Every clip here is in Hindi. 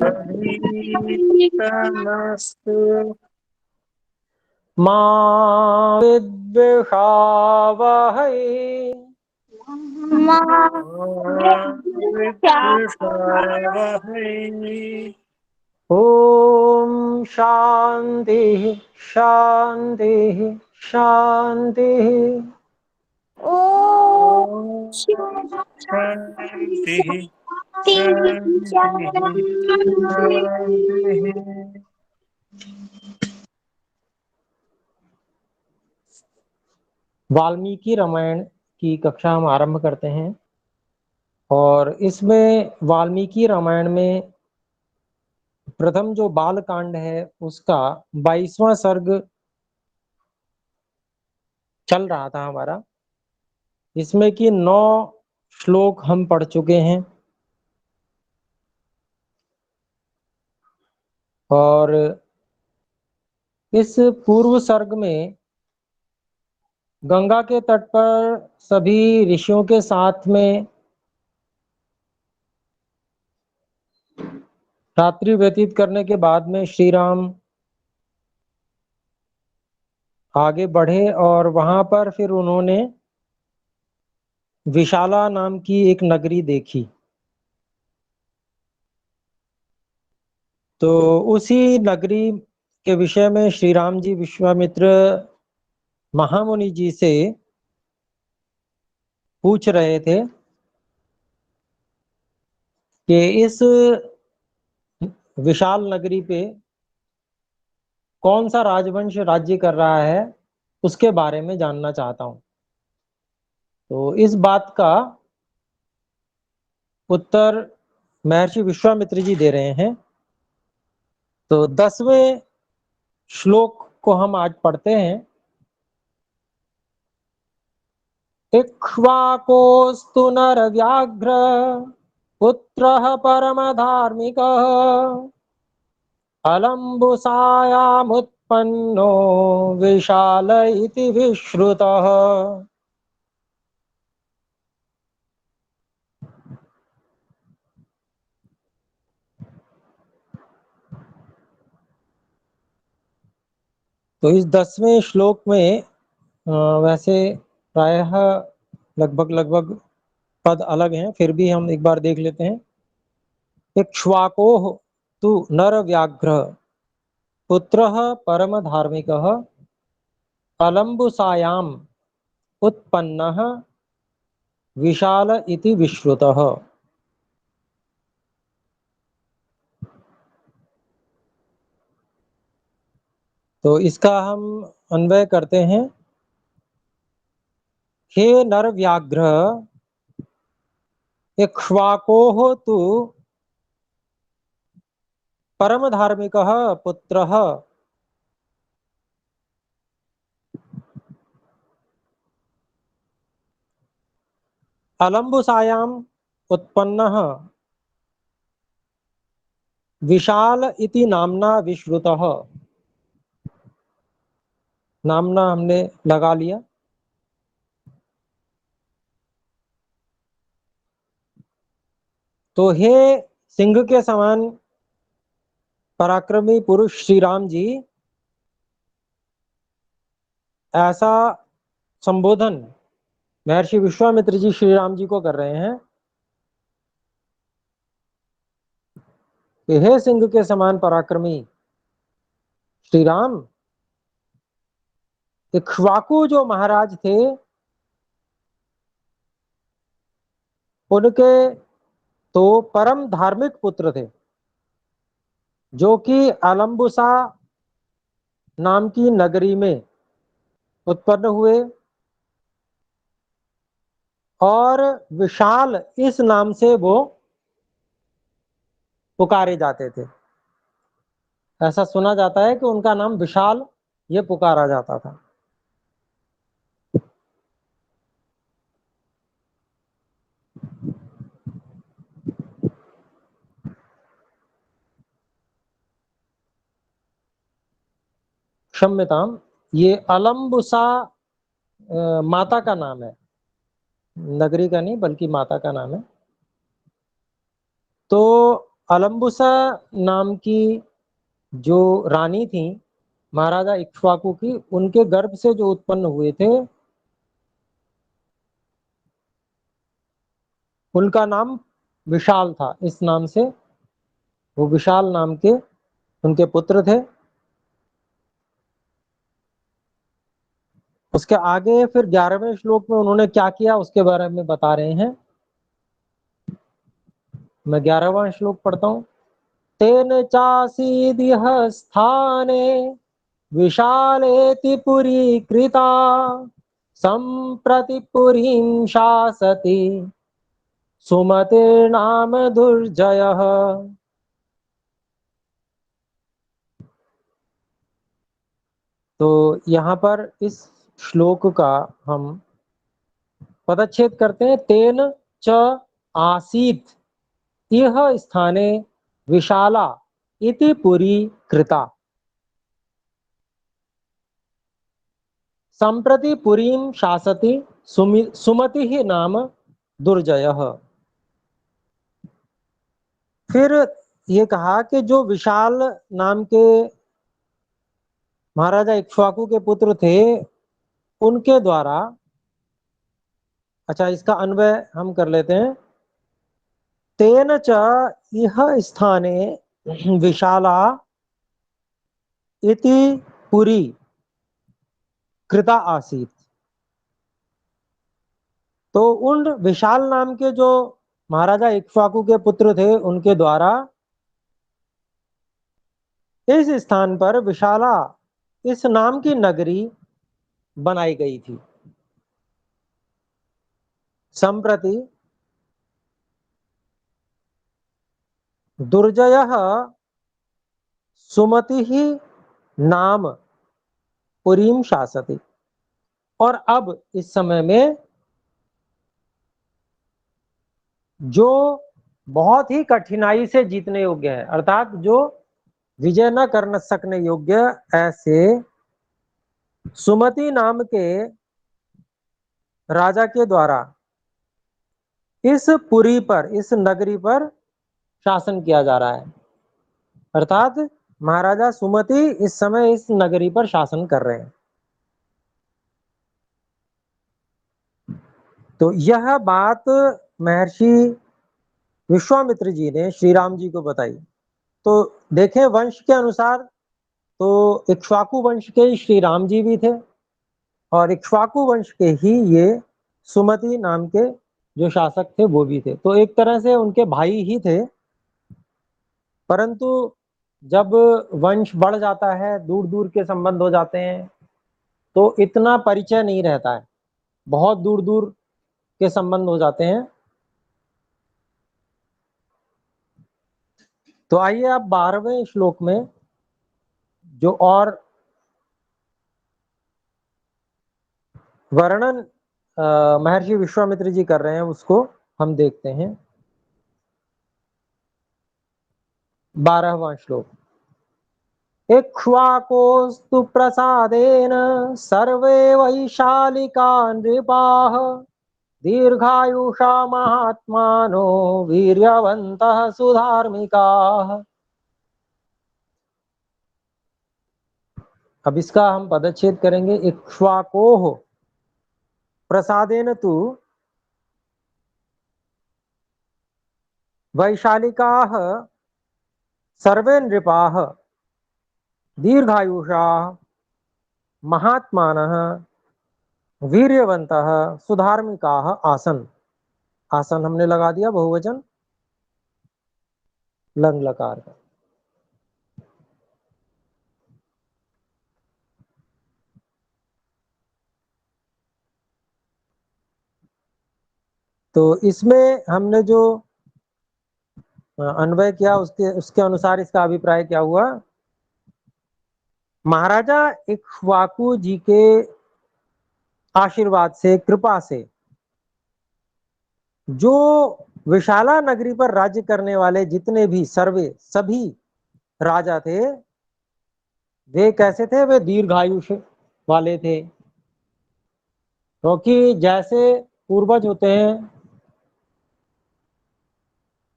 प्रहीतमस्तु मा विद्विषावहै मा विद्विषावहै। ओम शांति शांति शांति। ओम शांति शांति। वाल्मीकि रामायण की कक्षा हम आरंभ करते हैं और इसमें वाल्मीकि रामायण में प्रथम जो बाल कांड है उसका 22वां सर्ग चल रहा था हमारा। इसमें कि 9 श्लोक हम पढ़ चुके हैं और इस पूर्व सर्ग में गंगा के तट पर सभी ऋषियों के साथ में रात्रि व्यतीत करने के बाद में श्री राम आगे बढ़े और वहां पर फिर उन्होंने विशाला नाम की एक नगरी देखी। तो उसी नगरी के विषय में श्री राम जी विश्वामित्र महामुनि जी से पूछ रहे थे कि इस विशाल नगरी पे कौन सा राजवंश राज्य कर रहा है, उसके बारे में जानना चाहता हूं। तो इस बात का उत्तर महर्षि विश्वामित्र जी दे रहे हैं। तो 10वें श्लोक को हम आज पढ़ते हैं। इक्ष्वाकोस्तु नरव्याघ्र पुत्रः परमधार्मिकः अलम्बुसायामुत्पन्नो विशाल इति विश्रुतः। तो इस 10वें श्लोक में वैसे प्रायः लगभग पद अलग हैं, फिर भी हम एक बार देख लेते हैं। इक्ष्वाकोः तु नरव्याघ्र पुत्रः परमधार्मिकः अलम्बुसायाम् उत्पन्नः विशाल इति विश्रुतः। तो इसका हम अन्वय करते हैं। हे नरव्याघ्र इक्ष्वाकोः तु परमधार्मिकः पुत्रः अलम्बुसायाम् उत्पन्नः विशाल इति नामना विश्रुतः। नामना हमने लगा लिया। तो हे सिंह के समान पराक्रमी पुरुष श्री राम जी, ऐसा संबोधन महर्षि विश्वामित्र जी श्री राम जी को कर रहे हैं कि हे सिंह के समान पराक्रमी श्री राम, इक्ष्वाकु जो महाराज थे उनके तो परम धार्मिक पुत्र थे जो कि अलम्बुसा नाम की नगरी में उत्पन्न हुए और विशाल इस नाम से वो पुकारे जाते थे। ऐसा सुना जाता है कि उनका नाम विशाल ये पुकारा जाता था। क्षम्यताम, ये अलम्बुसा माता का नाम है, नगरी का नहीं बल्कि माता का नाम है। तो अलम्बुसा नाम की जो रानी थी महाराजा इक्ष्वाकु की, उनके गर्भ से जो उत्पन्न हुए थे उनका नाम विशाल था। इस नाम से वो विशाल नाम के उनके पुत्र थे। उसके आगे फिर 11वें श्लोक में उन्होंने क्या किया उसके बारे में बता रहे हैं। मैं 11वां श्लोक पढ़ता हूं। तेन चासीदिह स्थाने विशालेति पुरी कृता संप्रति पुरीं शासति सुमतिर्नाम दुर्जयः। तो यहाँ पर इस श्लोक का हम पदच्छेद करते हैं। तेन च आसीत इह स्थाने विशाला इति पुरी कृता संप्रति पुरीं शासति सुमति नाम दुर्जयः। फिर ये कहा कि जो विशाल नाम के महाराजा इक्ष्वाकु के पुत्र थे उनके द्वारा, अच्छा इसका अन्वय हम कर लेते हैं। तेन च इह स्थाने विशाला इति पुरी कृता आसीत। तो उन विशाल नाम के जो महाराजा इक्ष्वाकु के पुत्र थे उनके द्वारा इस स्थान पर विशाला इस नाम की नगरी बनाई गई थी। संप्रति दुर्जयः सुमति ही नाम पुरीम शासति। और अब इस समय में जो बहुत ही कठिनाई से जीतने योग्य है, अर्थात जो विजय न कर सकने योग्य, ऐसे सुमति नाम के राजा के द्वारा इस पुरी पर, इस नगरी पर शासन किया जा रहा है। अर्थात महाराजा सुमति इस समय इस नगरी पर शासन कर रहे हैं। तो यह बात महर्षि विश्वामित्र जी ने श्री राम जी को बताई। तो देखें वंश के अनुसार तो इक्ष्वाकु वंश के श्री राम जी भी थे और इक्ष्वाकु वंश के ही ये सुमति नाम के जो शासक थे वो भी थे। तो एक तरह से उनके भाई ही थे। परंतु जब वंश बढ़ जाता है, दूर दूर के संबंध हो जाते हैं, तो इतना परिचय नहीं रहता है, बहुत दूर दूर के संबंध हो जाते हैं। तो आइए आप 12वें श्लोक में जो और वर्णन महर्षि विश्वामित्र जी कर रहे हैं उसको हम देखते हैं। 12वां श्लोक। इक्ष्वाकोस्तु प्रसादेन सर्वे वैशालिका नृपाः दीर्घायुषा महात्मानो वीर्यवन्तः सुधार्मिकाः। अब इसका हम पदच्छेद करेंगे। इक्ष्वाकोः प्रसादेन तु वैशालिकाः सर्वे नृपाः दीर्घायुषा महात्मानः वीर्यवन्तः सुधार्मिकाः आसन। आसन हमने लगा दिया बहुवचन लंग लकार का। तो इसमें हमने जो अन्वय किया उसके अनुसार इसका अभिप्राय क्या हुआ। महाराजा इक्ष्वाकु जी के आशीर्वाद से, कृपा से जो विशाला नगरी पर राज्य करने वाले जितने भी सर्वे सभी राजा थे वे कैसे थे, वे दीर्घायुष वाले थे। क्योंकि जैसे पूर्वज होते हैं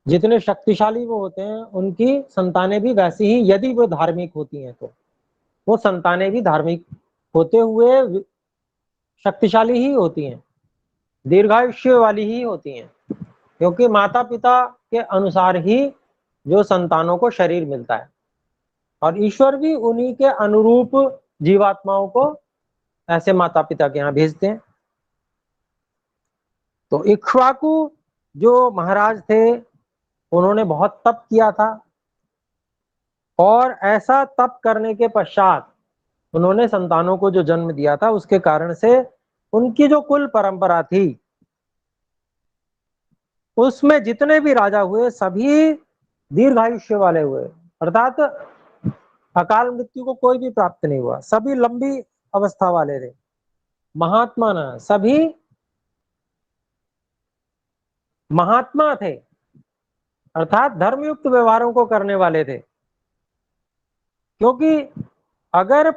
जितने शक्तिशाली वो होते हैं उनकी संतानें भी वैसी ही, यदि वो धार्मिक होती हैं तो वो संतानें भी धार्मिक होते हुए शक्तिशाली ही होती हैं, दीर्घायुष्य वाली ही होती हैं, क्योंकि माता पिता के अनुसार ही जो संतानों को शरीर मिलता है और ईश्वर भी उन्हीं के अनुरूप जीवात्माओं को ऐसे माता पिता के यहाँ भेजते हैं। तो इक्ष्वाकु जो महाराज थे उन्होंने बहुत तप किया था और ऐसा तप करने के पश्चात उन्होंने संतानों को जो जन्म दिया था उसके कारण से उनकी जो कुल परंपरा थी उसमें जितने भी राजा हुए सभी दीर्घायुष्य वाले हुए, अर्थात अकाल मृत्यु को कोई भी प्राप्त नहीं हुआ, सभी लंबी अवस्था वाले थे। महात्मा न सभी महात्मा थे, अर्थात धर्मयुक्त व्यवहारों को करने वाले थे, क्योंकि अगर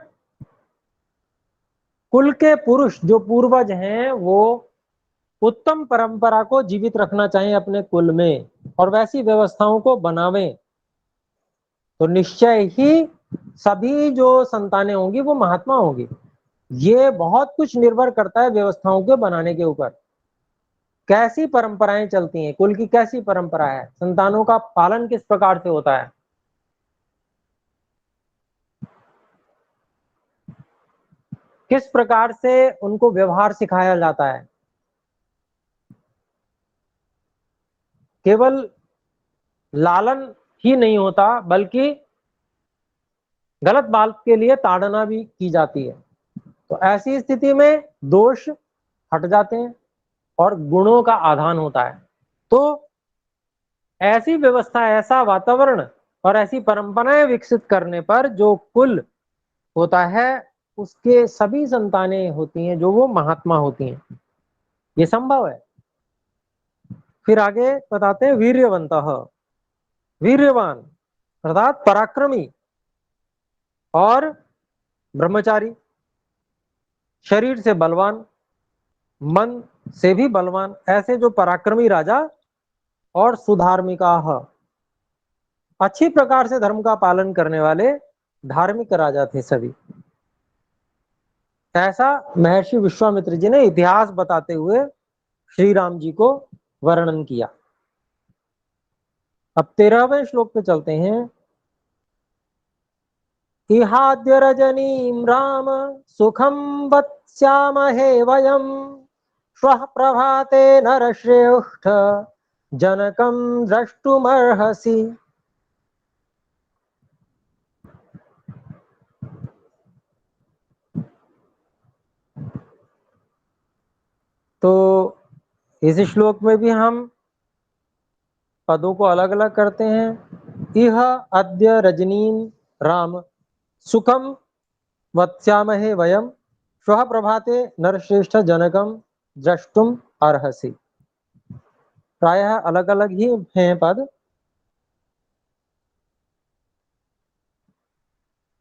कुल के पुरुष जो पूर्वज हैं वो उत्तम परंपरा को जीवित रखना चाहें अपने कुल में और वैसी व्यवस्थाओं को बनावें तो निश्चय ही सभी जो संतानें होंगी वो महात्मा होंगी। ये बहुत कुछ निर्भर करता है व्यवस्थाओं के बनाने के ऊपर, कैसी परंपराएं चलती हैं, कुल की कैसी परंपरा है, संतानों का पालन किस प्रकार से होता है, किस प्रकार से उनको व्यवहार सिखाया जाता है। केवल लालन ही नहीं होता बल्कि गलत बात के लिए ताड़ना भी की जाती है, तो ऐसी स्थिति में दोष हट जाते हैं और गुणों का आधान होता है। तो ऐसी व्यवस्था, ऐसा वातावरण और ऐसी परंपराएं विकसित करने पर जो कुल होता है उसके सभी संतानें होती हैं जो वो महात्मा होती हैं, ये संभव है। फिर आगे बताते हैं वीर्यवंतः, वीर्यवान अर्थात पराक्रमी और ब्रह्मचारी, शरीर से बलवान, मन से भी बलवान, ऐसे जो पराक्रमी राजा और सुधार्मिका, अच्छी प्रकार से धर्म का पालन करने वाले धार्मिक राजा थे सभी। ऐसा महर्षि विश्वामित्र जी ने इतिहास बताते हुए श्री राम जी को वर्णन किया। अब 13वें श्लोक पे चलते हैं। इहाद्य रजनीं राम सुखम वत्स्यामहे वयम श्वः प्रभाते नरश्रेष्ठ जनकं द्रष्टुमर्हसि। तो इस श्लोक में भी हम पदों को अलग अलग करते हैं। इह अद्य रजनीं राम सुखम वत्स्यामहे वयम श्वः प्रभाते नरश्रेष्ठ जनकम द्रष्टुम अर्हसि। प्रायः अलग अलग ही हैं पद।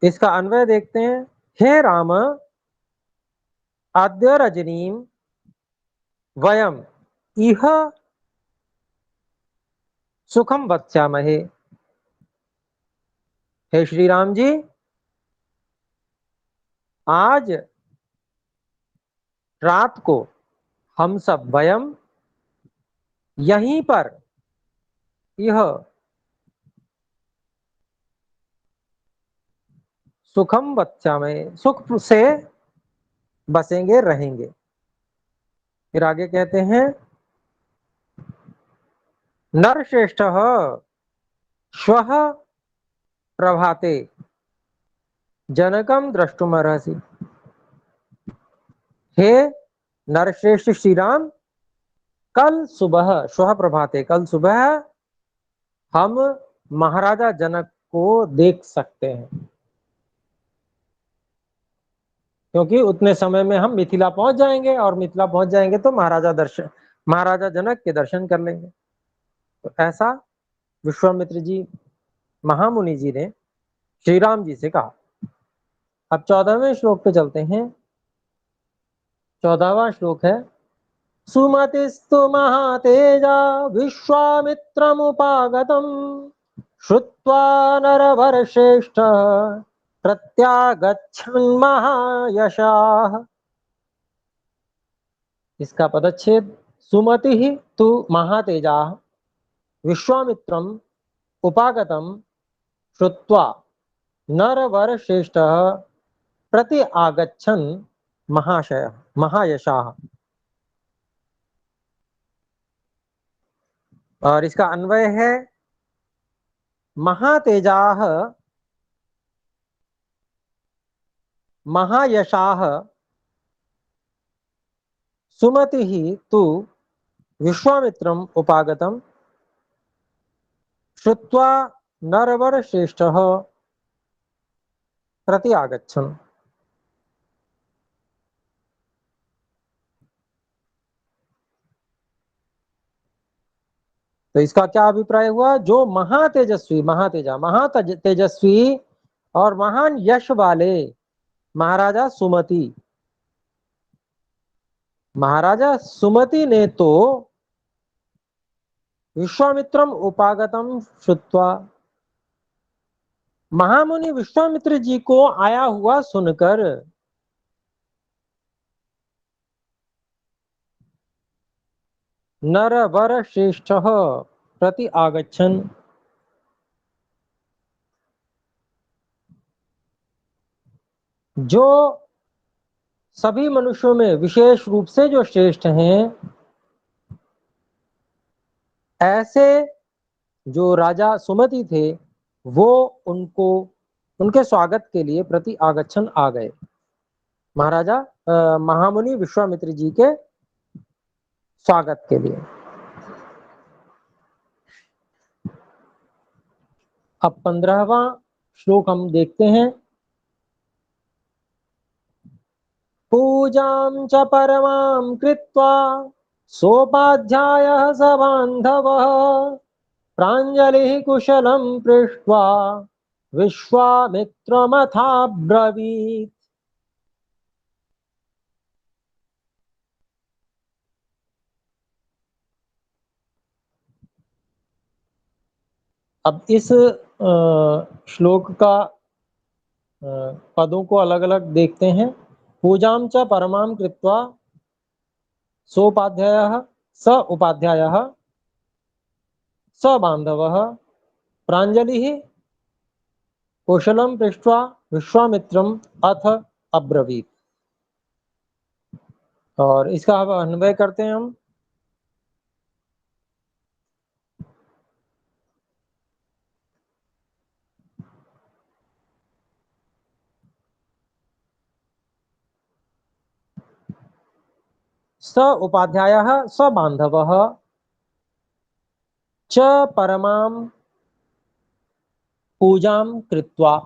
इसका अन्वय देखते हैं। हे राम अद्य रजनीं वयम इह सुखम वत्स्यामहे। हे श्री राम जी, आज रात को हम सब वयम यहीं पर यह सुखम वत्स्यामहे सुख से बसेंगे, रहेंगे। फिर आगे कहते हैं नरश्रेष्ठ श्वः प्रभाते जनकम द्रष्टुमर्हसि। हे नरश्रेष्ठ श्री राम, कल सुबह श्वः प्रभाते कल सुबह हम महाराजा जनक को देख सकते हैं, क्योंकि उतने समय में हम मिथिला पहुंच जाएंगे और मिथिला पहुंच जाएंगे तो महाराजा जनक के दर्शन कर लेंगे। तो ऐसा विश्वामित्र जी महामुनि जी ने श्री राम जी से कहा। अब 14वें श्लोक पे चलते हैं। 14वां श्लोक है सुमतिस्तु महातेजा विश्वामित्रमुपागतम् श्रुत्वा नरवरश्रेष्ठ प्रत्यागच्छन् महायशाः। इसका पदच्छेद, सुमति तु महातेजा विश्वामित्रम उपागतम श्रुत्वा नरवरश्रेष्ठ प्रति आगच्छन् महायशाः। और इसका अन्वय है, महातेजाः महायशाः सुमतिः तु विश्वामित्रम् उपागतम् श्रुत्वा नरवरश्रेष्ठः प्रति आगच्छन्। तो इसका क्या अभिप्राय हुआ? जो महातेजस्वी, महातेजस्वी और महान यश वाले महाराजा सुमति ने तो विश्वामित्रम उपागतम श्रुत्वा, महामुनि विश्वामित्र जी को आया हुआ सुनकर नरवर श्रेष्ठ प्रति आगच्छन्, जो सभी मनुष्यों में विशेष रूप से जो श्रेष्ठ हैं, ऐसे जो राजा सुमति थे वो उनको उनके स्वागत के लिए प्रति आगच्छन आ गए, महाराजा महामुनि विश्वामित्र जी के स्वागत के लिए। अब 15वां श्लोक हम देखते हैं। पूजां च परमां कृत्वा सोपाध्यायः स बान्धवः प्राञ्जलिः कुशलं पृष्ट्वा विश्वामित्रमथाब्रवीत्। अब इस श्लोक का पदों को अलग अलग देखते हैं। पूजां च परमां कृत्वा सोपाध्यायः स उपाध्यायः स बान्धवः प्राञ्जलिः कुशलं पृष्ट्वा विश्वामित्रम् अथ अब्रवीत्। और इसका अब अन्वय करते हैं हम। स उपाध्यायः स बान्धवः च परमां पूजां कृत्वा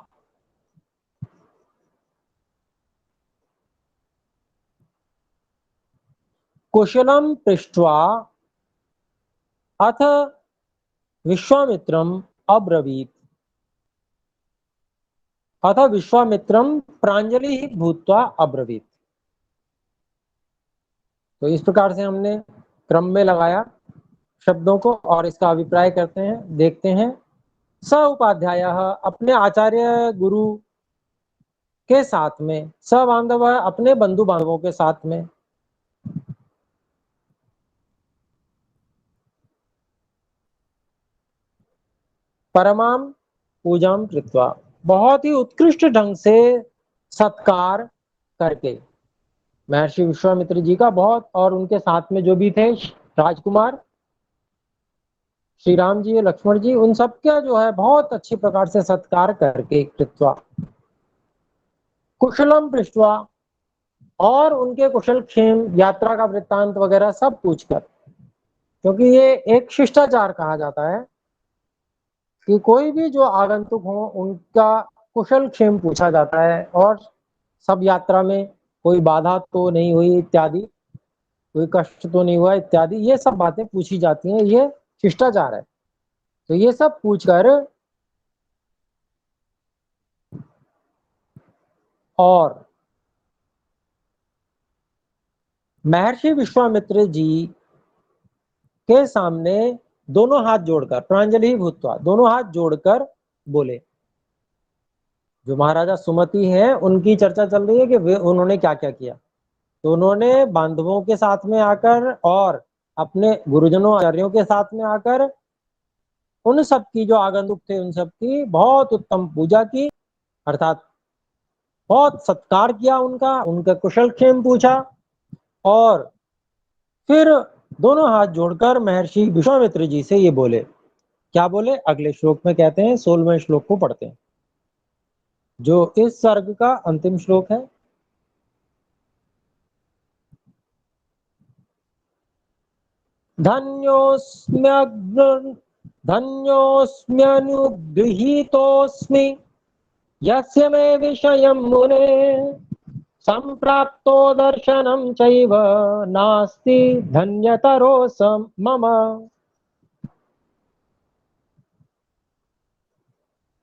कुशलं पृष्ट्वा अथ विश्वामित्रम् अब्रवीत्, अथ विश्वामित्रं प्राञ्जलिः भूत्वा अब्रवीत्। तो इस प्रकार से हमने क्रम में लगाया शब्दों को और इसका अभिप्राय करते हैं, देखते हैं। स उपाध्यायः अपने आचार्य गुरु के साथ में, स बांधव अपने बंधु बांधवों के साथ में, परमाम पूजाम कृत्वा बहुत ही उत्कृष्ट ढंग से सत्कार करके, महर्षि विश्वामित्र जी का बहुत, और उनके साथ में जो भी थे राजकुमार श्री राम जी लक्ष्मण जी, उन सबका जो है बहुत अच्छी प्रकार से सत्कार करके कृत्वा कुशलम पृष्ठवा, और उनके कुशल क्षेम यात्रा का वृत्तांत वगैरह सब पूछकर, क्योंकि ये एक शिष्टाचार कहा जाता है कि कोई भी जो आगंतुक हो उनका कुशल क्षेम पूछा जाता है, और सब यात्रा में कोई बाधा तो नहीं हुई इत्यादि, कोई कष्ट तो नहीं हुआ इत्यादि, ये सब बातें पूछी जाती हैं, ये शिष्टाचार है। तो ये सब पूछकर और महर्षि विश्वामित्र जी के सामने दोनों हाथ जोड़कर, प्रांजलि भूत्वा, दोनों हाथ जोड़कर बोले। जो महाराजा सुमति हैं उनकी चर्चा चल रही है कि वे उन्होंने क्या क्या किया। तो उन्होंने बांधवों के साथ में आकर और अपने गुरुजनों आचार्यों के साथ में आकर उन सब की, जो आगंतुक थे उन सब की बहुत उत्तम पूजा की, अर्थात बहुत सत्कार किया उनका, उनका कुशल क्षेम पूछा। और फिर दोनों हाथ जोड़कर महर्षि विश्वामित्र जी से ये बोले। क्या बोले? अगले श्लोक में कहते हैं, 16वें श्लोक को पढ़ते हैं, जो इस सर्ग का अंतिम श्लोक है। धन्योऽस्म्यनुगृहीतोऽस्मि यस्य मे विषयं मुने संप्राप्तो दर्शनं चैव नास्ति धन्यतरो मम।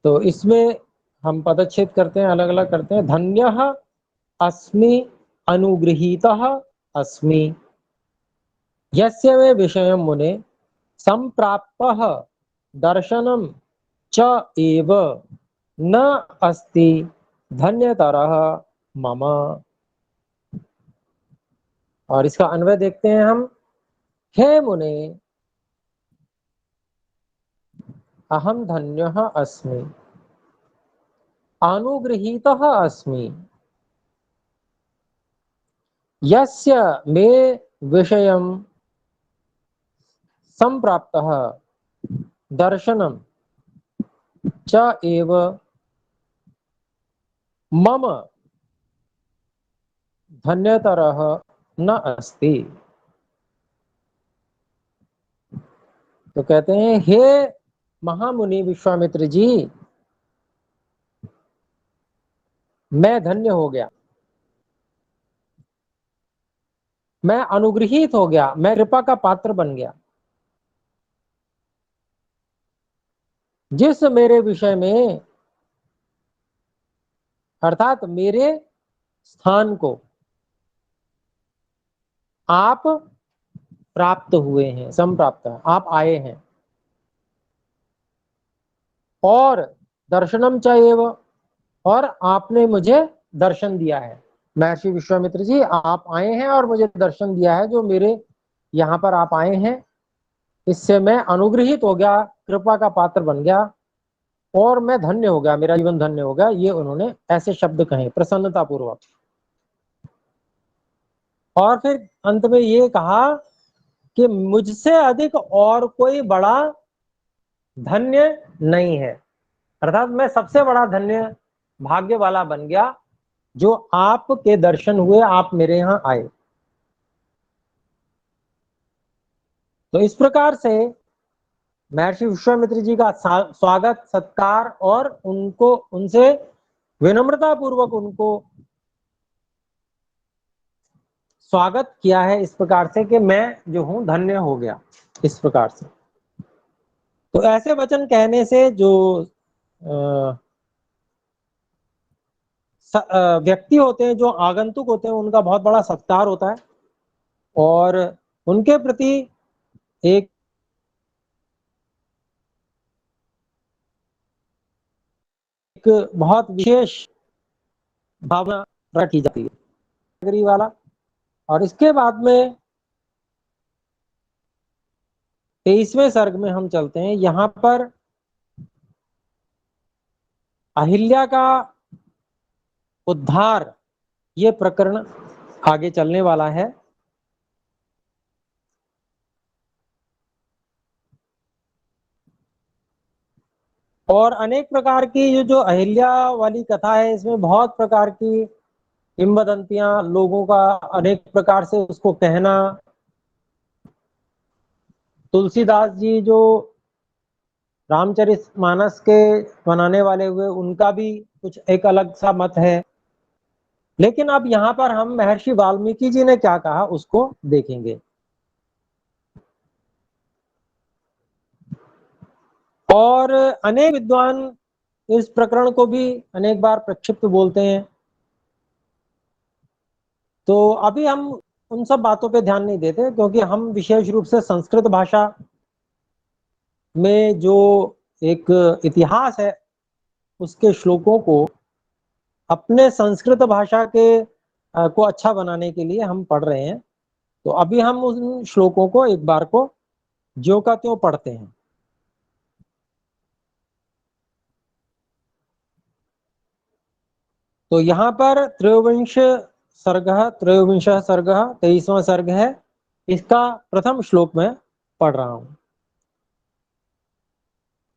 तो इसमें हम पदच्छेद करते हैं, अलग अलग करते हैं। धन्यः अस्मि अनुगृहीतः अस्मि यस्य मे विषयं मुने संप्राप्तः दर्शनं च एव न अस्ति धन्यतरः मम। और इसका अन्वय देखते हैं हम। हे मुने अहम धन्यः अस्मि अनुगृहीतः अस्मि यस्य मे विषयं संप्राप्तः दर्शनं च एव मम धन्यतरः न अस्ति। तो कहते हैं, हे महामुनि विश्वामित्र जी, मैं धन्य हो गया, मैं अनुगृहीत हो गया, मैं कृपा का पात्र बन गया, जिस मेरे विषय में, अर्थात मेरे स्थान को आप प्राप्त हुए हैं, संप्राप्त, आप आए हैं। और दर्शनम चैव, और आपने मुझे दर्शन दिया है। महर्षि विश्वामित्र जी, आप आए हैं और मुझे दर्शन दिया है, जो मेरे यहाँ पर आप आए हैं, इससे मैं अनुग्रहित हो गया, कृपा का पात्र बन गया, और मैं धन्य हो गया, मेरा जीवन धन्य हो गया। ये उन्होंने ऐसे शब्द कहे प्रसन्नता पूर्वक। और फिर अंत में ये कहा कि मुझसे अधिक और कोई बड़ा धन्य नहीं है, अर्थात मैं सबसे बड़ा धन्य भाग्य वाला बन गया, जो आपके दर्शन हुए, आप मेरे यहाँ आए। तो इस प्रकार से महर्षि विश्वामित्र जी का स्वागत, सत्कार और उनको, उनसे विनम्रता पूर्वक उनको स्वागत किया है, इस प्रकार से कि मैं जो हूं धन्य हो गया, इस प्रकार से। तो ऐसे वचन कहने से जो व्यक्ति होते हैं, जो आगंतुक होते हैं, उनका बहुत बड़ा सत्कार होता है, और उनके प्रति एक बहुत विशेष भावना प्रकट की जाती है वाला। और इसके बाद में 23वें सर्ग में हम चलते हैं। यहाँ पर अहिल्या का उद्धार, ये प्रकरण आगे चलने वाला है। और अनेक प्रकार की जो अहिल्या वाली कथा है, इसमें बहुत प्रकार की किंवदंतियां, लोगों का अनेक प्रकार से उसको कहना। तुलसीदास जी जो रामचरितमानस के बनाने वाले हुए, उनका भी कुछ एक अलग सा मत है। लेकिन अब यहाँ पर हम महर्षि वाल्मीकि जी ने क्या कहा उसको देखेंगे। और अनेक विद्वान इस प्रकरण को भी अनेक बार प्रक्षिप्त बोलते हैं। तो अभी हम उन सब बातों पे ध्यान नहीं देते, क्योंकि हम विशेष रूप से संस्कृत भाषा में जो एक इतिहास है उसके श्लोकों को अपने संस्कृत भाषा के को अच्छा बनाने के लिए हम पढ़ रहे हैं। तो अभी हम उन श्लोकों को एक बार को ज्यों का त्यों पढ़ते हैं। तो यहाँ पर त्रयोविंश सर्ग 23वां सर्ग है। इसका प्रथम श्लोक में पढ़ रहा हूं।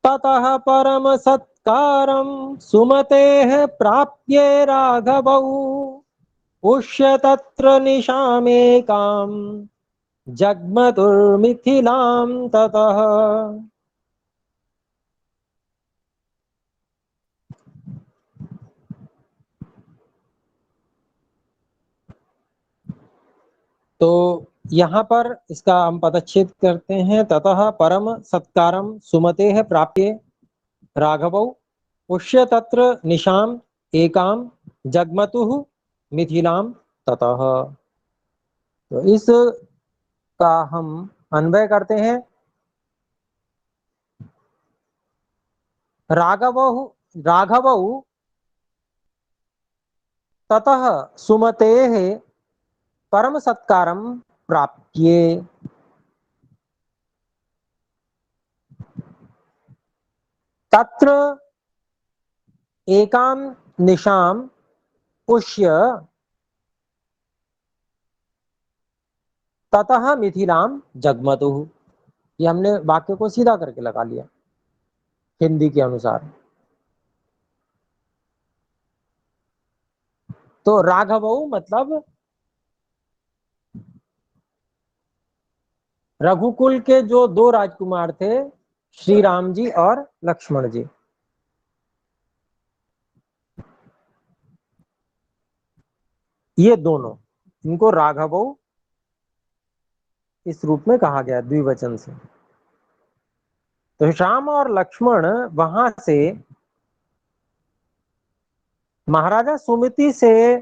ततः परम सत्कारम सुमतेः प्राप्ये राघवौ उष्य तत्र निशामेकाम् जग्मतुर्मिथिलां ततः। तो यहाँ पर इसका हम पदच्छेद करते हैं। ततः परम सत्कारम सुमतेः प्राप्ये राघवौ उष्य तत्र निशाम एकाम जग्मतुः मिथिलां ततः। तो इस का हम अन्वय करते हैं। राघवौ राघवौ ततः सुमतेः परम सत्कारम प्राप्ये। तत्र एकां निशाम उष्य ततः मिथिलां जग्मतुः। ये हमने वाक्य को सीधा करके लगा लिया हिंदी के अनुसार। तो राघवौ मतलब रघुकुल के जो दो राजकुमार थे, श्री राम जी और लक्ष्मण जी। ये दोनों, इनको राघवौ इस रूप में कहा गया द्विवचन से। तो श्याम और लक्ष्मण वहां से महाराजा सुमिति से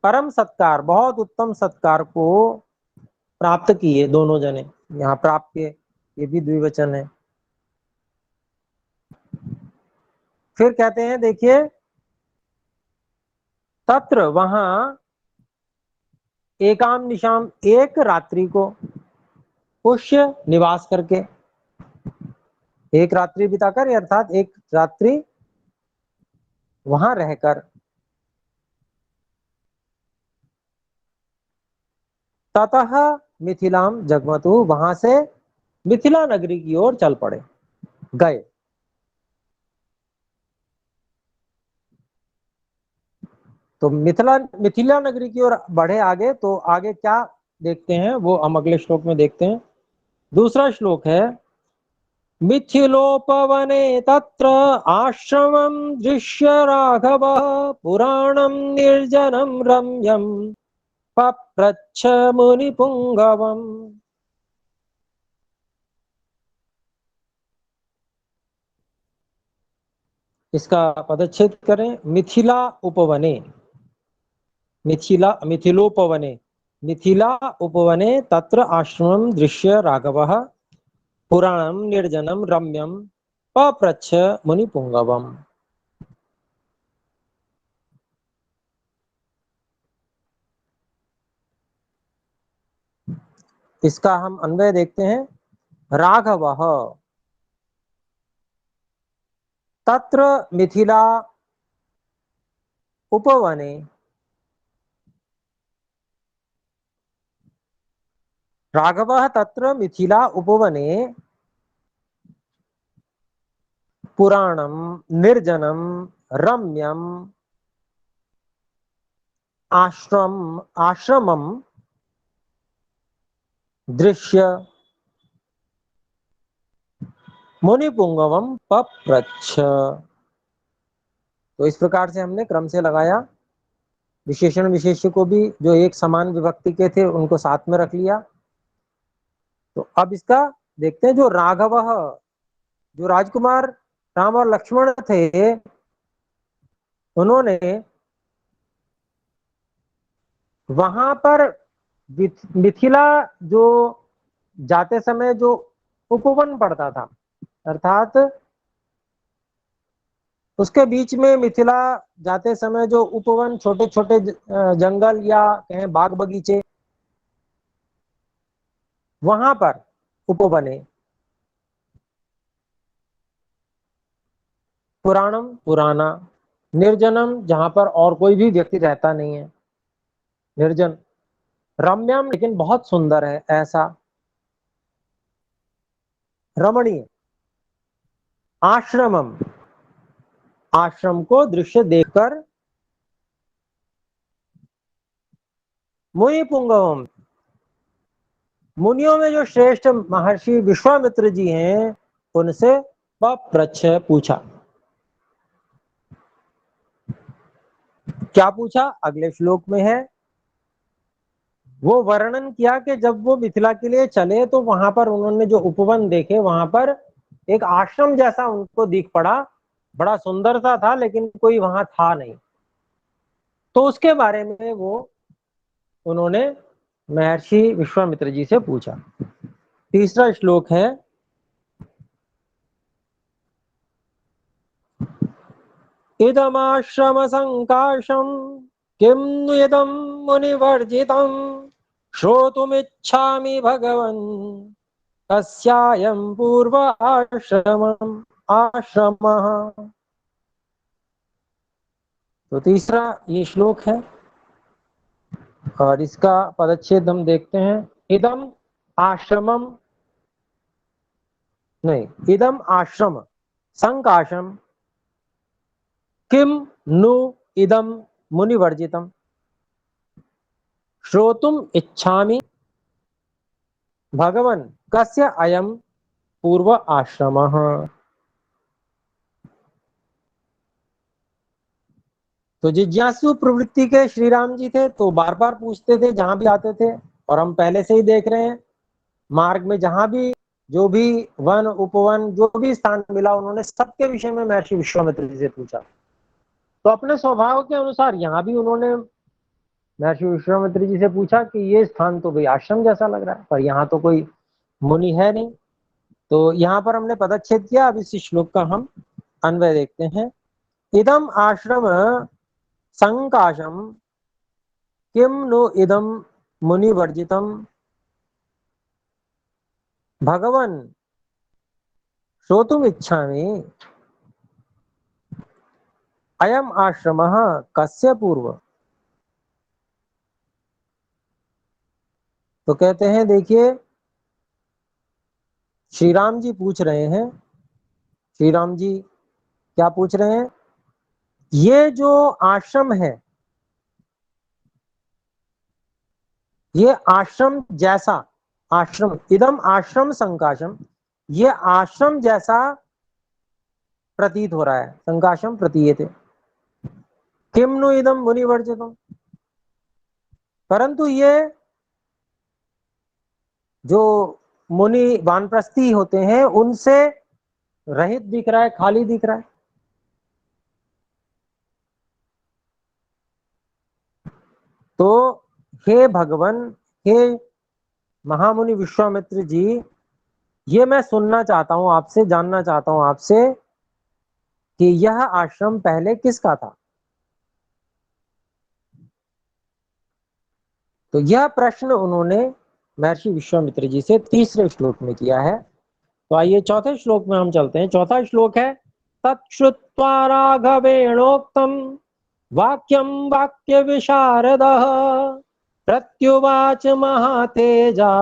परम सत्कार, बहुत उत्तम सत्कार को प्राप्त किए दोनों जने। यहाँ प्राप्त, ये भी द्विवचन है। फिर कहते हैं, देखिए, तत्र वहां एकाम निशाम, एक रात्रि को, पुष्य निवास करके, एक रात्रि बिताकर, अर्थात एक रात्रि वहां रहकर, ततः मिथिलाम जगमतु, वहां से मिथिला नगरी की ओर चल पड़े, गए। तो मिथिला नगरी की ओर बढ़े आगे। तो आगे क्या देखते हैं वो हम अगले श्लोक में देखते हैं। दूसरा श्लोक है, मिथिलोपवने तत्र आश्रमं दृश्य राघवः पुराणं निर्जनं रम्यं पप्रच्छ मुनिपुंगवम्। इसका पदच्छेद करें। मिथिला उपवने, मिथिलोपवने, मिथिला उपवने तत्र आश्रमं दृश्य राघवः पुराणं निर्जनं रम्यं पप्रच्छ मुनिपुंगवम्। इसका हम अन्वय देखते हैं। राघवः तत्र मिथिला उपवने, राघवः तत्र मिथिला उपवने पुराणं निर्जनं रम्यं आश्रमं दृश्य मुनिपुंगवम पप्रच्छ। तो इस प्रकार से हमने क्रम से लगाया। विशेषण विशेष्य को भी जो एक समान विभक्ति के थे उनको साथ में रख लिया। तो अब इसका देखते हैं। जो राघव, जो राजकुमार राम और लक्ष्मण थे, उन्होंने वहां पर मिथिला जो जाते समय जो उपवन पड़ता था, अर्थात उसके बीच में मिथिला जाते समय जो उपवन, छोटे छोटे जंगल या कहें बाग बगीचे, वहां पर उपवने। पुराणम पुराना, निर्जनम जहां पर और कोई भी व्यक्ति रहता नहीं है, निर्जन। रम्यम लेकिन बहुत सुंदर है, ऐसा। रमणीय। आश्रमम, आश्रम को दृश्य देखकर। मुनि पुंगवम, मुनियों में जो श्रेष्ठ महर्षि विश्वामित्र जी हैं, उनसे पप्रच्छ, पूछा। क्या पूछा? अगले श्लोक में है। वो वर्णन किया कि जब वो मिथिला के लिए चले तो वहां पर उन्होंने जो उपवन देखे, वहां पर एक आश्रम जैसा उनको दिख पड़ा, बड़ा सुंदर सा था, लेकिन कोई वहां था नहीं। तो उसके बारे में वो उन्होंने महर्षि विश्वामित्र जी से पूछा। तीसरा श्लोक है। इदमाश्रम संकाशम किम नु इदं मुनिवर्जितं श्रोतुमिच्छामि भगवन् कस्यायं पूर्व आश्रमः। तो तीसरा ये श्लोक है और इसका पदच्छेद हम देखते हैं। इदम आश्रमम, नहीं, इदम आश्रम संकाशम किम नु इदम मुनिवर्जितम श्रोतुम इच्छामि भगवन् कस्य अयम पूर्व आश्रमः। तो जिज्ञासु प्रवृत्ति के श्री राम जी थे, तो बार बार पूछते थे जहां भी आते थे। और हम पहले से ही देख रहे हैं, मार्ग में जहां भी जो भी वन उपवन जो भी स्थान मिला, उन्होंने सबके विषय में महर्षि विश्वामित्र जी से पूछा। तो अपने स्वभाव के अनुसार यहाँ भी उन्होंने महर्षि विश्वामित्र जी से पूछा कि ये स्थान तो भाई आश्रम जैसा लग रहा है, पर यहाँ तो कोई मुनि है नहीं। तो यहाँ पर हमने पदच्छेद किया। अब इस श्लोक का हम अन्वय देखते हैं। इदम आश्रम संकाशम किम नो इदम मुनिवर्जितम भगवन् श्रोतुम इच्छामि अयम आश्रमः कस्य पूर्व। तो कहते हैं, देखिए, श्री राम जी पूछ रहे हैं। श्री राम जी क्या पूछ रहे हैं? ये जो आश्रम है, ये आश्रम जैसा, आश्रम इदम आश्रम संकाशम, ये आश्रम जैसा प्रतीत हो रहा है। संकाशम प्रतीयते किम नु इदम मुनिवर्जितम, परंतु ये जो मुनि वानप्रस्थी होते हैं उनसे रहित दिख रहा है, खाली दिख रहा है। तो हे भगवान, हे महामुनि विश्वामित्र जी, ये मैं सुनना चाहता हूं आपसे, जानना चाहता हूं आपसे कि यह आश्रम पहले किसका था। तो यह प्रश्न उन्होंने महर्षि विश्वामित्र जी से तीसरे श्लोक में किया है। तो आइए चौथे श्लोक में हम चलते हैं। चौथा श्लोक है। तच्छ्रुत्वा राघवेणोक्तम वाक्यम वाक्य विशारदः प्रत्युवाच महातेजा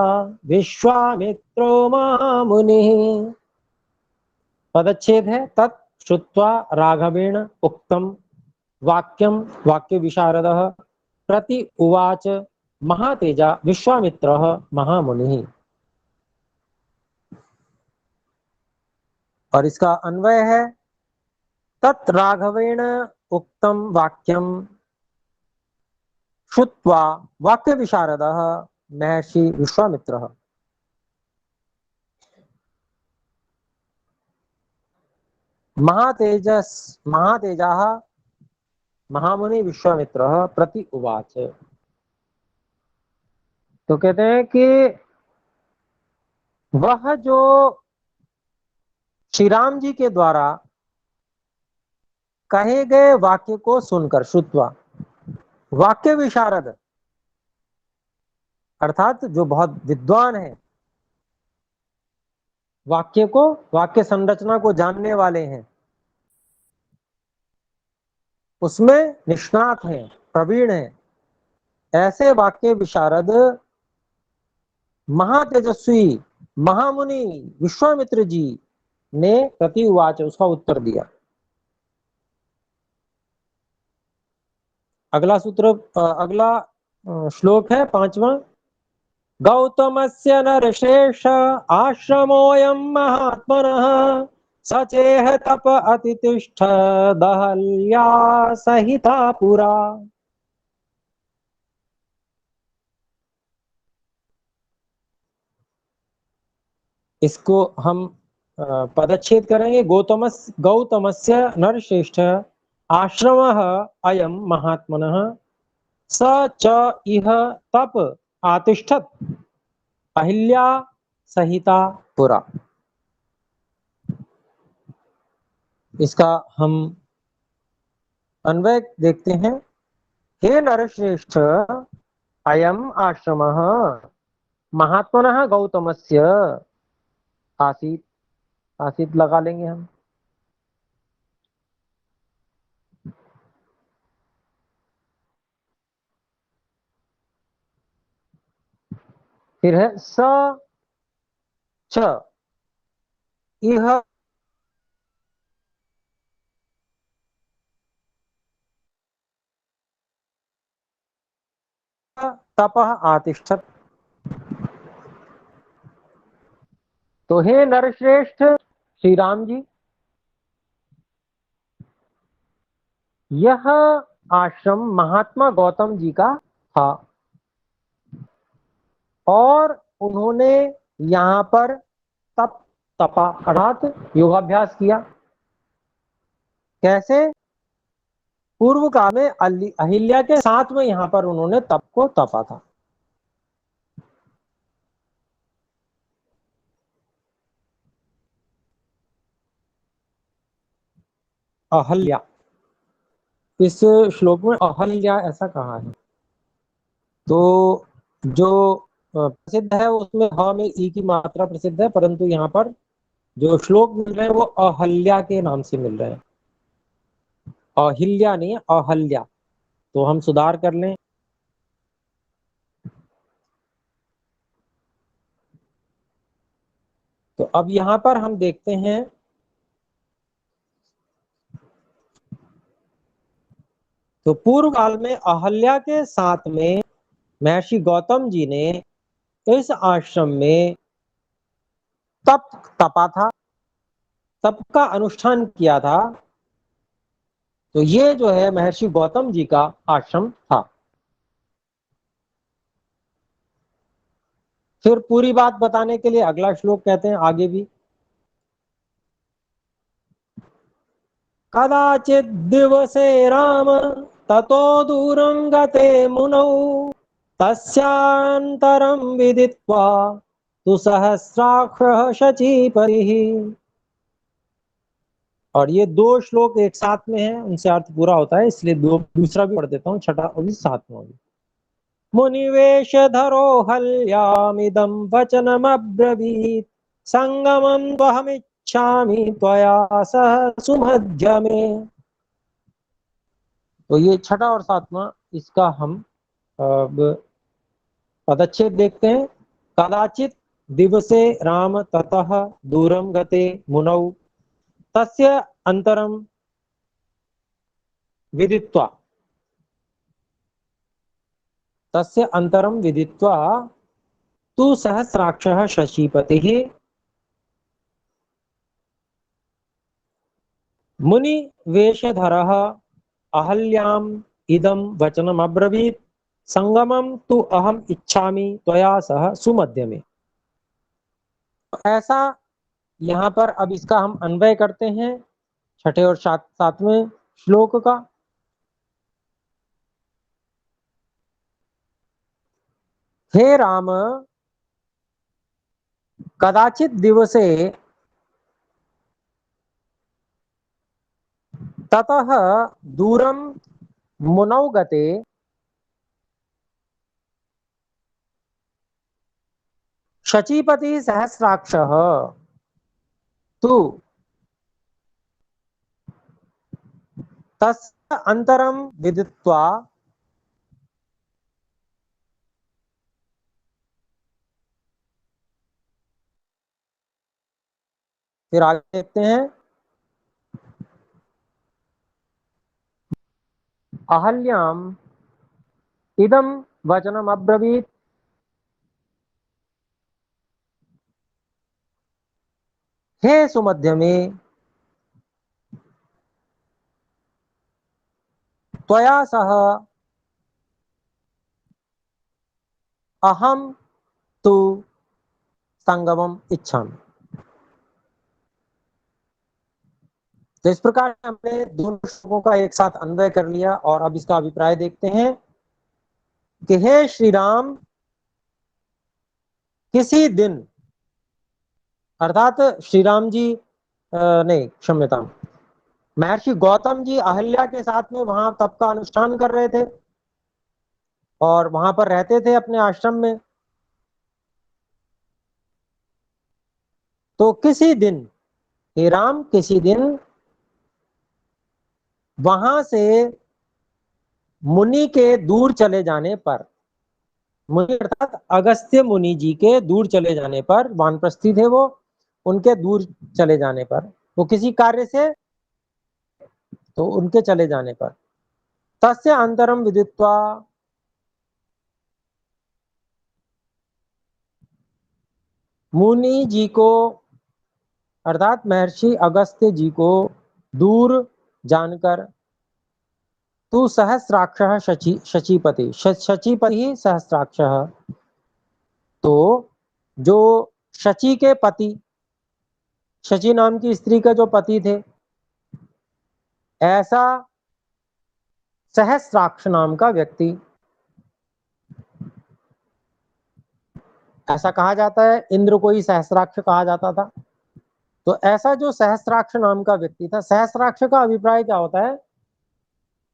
विश्वामित्रो महामुनिः। पदच्छेद है। तच्छ्रुत्वा राघवेण उक्तम वाक्यम वाक्य विशारदः प्रति उवाच महातेजा विश्वामित्रः महामुनिः। और इसका अन्वय है। तत् राघवेण उक्तम वाक्यम श्रुत्वा वाक्य विशारदः महर्षि विश्वामित्रः। महातेजाः महामुनि विश्वामित्रः प्रति उवाच। तो कहते हैं कि वह जो श्री राम जी के द्वारा कहे गए वाक्य को सुनकर, श्रुत्वा, वाक्य विशारद अर्थात जो बहुत विद्वान है, वाक्य को, वाक्य संरचना को जानने वाले हैं, उसमें निष्णात हैं, प्रवीण हैं, ऐसे वाक्य विशारद महातेजस्वी महामुनि विश्वामित्र जी ने प्रति उवाच, उसका उत्तर दिया। अगला सूत्र, अगला श्लोक है 5वां। गौतमस्य नरश्रेष्ठ आश्रमोऽयं महात्मनः सचेह तप अतितिष्ठ दहल्या सहिता पुरा। इसको हम पदच्छेद करेंगे। गौतमस्य नरश्रेष्ठ आश्रमः अयं महात्मनः स च इह तप आतिष्ठत अहिल्या सहिता पुरा। इसका हम अन्वय देखते हैं। हे नरश्रेष्ठ, अयम आश्रमः महात्मनः गौतमस्य, आसीत, आसीत लगा लेंगे हम। फिर है स च इह तपः आतिष्ठत। तो हे नरश्रेष्ठ श्री राम जी, यह आश्रम महात्मा गौतम जी का था और उन्होंने यहाँ पर तप तपा अर्थात योगाभ्यास किया। कैसे? पूर्व काल में अहिल्या के साथ में यहाँ पर उन्होंने तप को तपा था। अहल्या, इस श्लोक में अहल्या ऐसा कहा है। तो जो प्रसिद्ध है उसमें ह में ई की मात्रा प्रसिद्ध है, परंतु यहाँ पर जो श्लोक मिल रहे हैं वो अहल्या के नाम से मिल रहे हैं, अहिल्या नहीं है, अहल्या। तो हम सुधार कर लें। तो अब यहाँ पर हम देखते हैं, तो पूर्व काल में अहल्या के साथ में महर्षि गौतम जी ने इस आश्रम में तप तपा था, तप का अनुष्ठान किया था। तो ये जो है महर्षि गौतम जी का आश्रम था। फिर पूरी बात बताने के लिए अगला श्लोक कहते हैं आगे भी। कदाचित् दिवसे राम ततो दूरं गते मुनौ तस्यान्तरं विदित्वा तु सहस्राक्षः शचीपतिः। और ये दो श्लोक एक साथ में है, उनसे अर्थ पूरा होता है, इसलिए दूसरा भी पढ़ देता हूँ, छठा और सातवां भी। मुनिवेशधरो हल्यामिदं वचनमब्रवीत् संगमं त्वहमिच्छामि त्वया सह सुमध्यमे। तो ये छठा और सातवां, इसका हम अब पदच्छेद देखते हैं। कदाचित दिवसे राम ततः दूरम गते मुनौ तस्य अंतरम विदित्वा, तस्य अंतरम विदित्वा तु सहस्राक्षः शशीपतिः मुनि वेशधरः अहल्याम् इदं वचनम अब्रवीत संगमम तु अहम इच्छामि त्वया सह सुमध्यमे। ऐसा यहाँ पर अब इसका हम अन्वय करते हैं छठे और सातवें श्लोक का। हे राम, कदाचित दिवसे ततः दूरं मुनौ गते शचीपति सहस्राक्षः तु तस्य अंतरं विदित्वा। फिर आगे देखते हैं, अहल्याम इदं वचनम अब्रवीत, हे सुमध्यमे त्वया सह अहम तु संगमम इच्छामि। तो इस प्रकार हमने दोनों श्लोकों का एक साथ अन्वय कर लिया और अब इसका अभिप्राय देखते हैं कि हे श्री राम, किसी दिन, अर्थात श्री राम जी नहीं, क्षम्यता, महर्षि गौतम जी अहल्या के साथ में वहां तप का अनुष्ठान कर रहे थे और वहां पर रहते थे अपने आश्रम में। तो किसी दिन, हे राम, किसी दिन वहां से मुनि के दूर चले जाने पर, मुनि अर्थात अगस्त्य मुनि जी के दूर चले जाने पर, वानप्रस्थी थे वो, उनके दूर चले जाने पर, वो किसी कार्य से, तो उनके चले जाने पर, तस्य अंतरम विदित्वा, मुनि जी को अर्थात महर्षि अगस्त्य जी को दूर जानकर, तू सहस्राक्षः शचीपति, शचीपति सहस्राक्षः, तो जो शची के पति, शची नाम की स्त्री के जो पति थे, ऐसा सहस्राक्ष नाम का व्यक्ति, ऐसा कहा जाता है, इंद्र को ही सहस्राक्ष कहा जाता था। तो ऐसा जो सहस्राक्ष नाम का व्यक्ति था, सहस्राक्ष का अभिप्राय क्या होता है?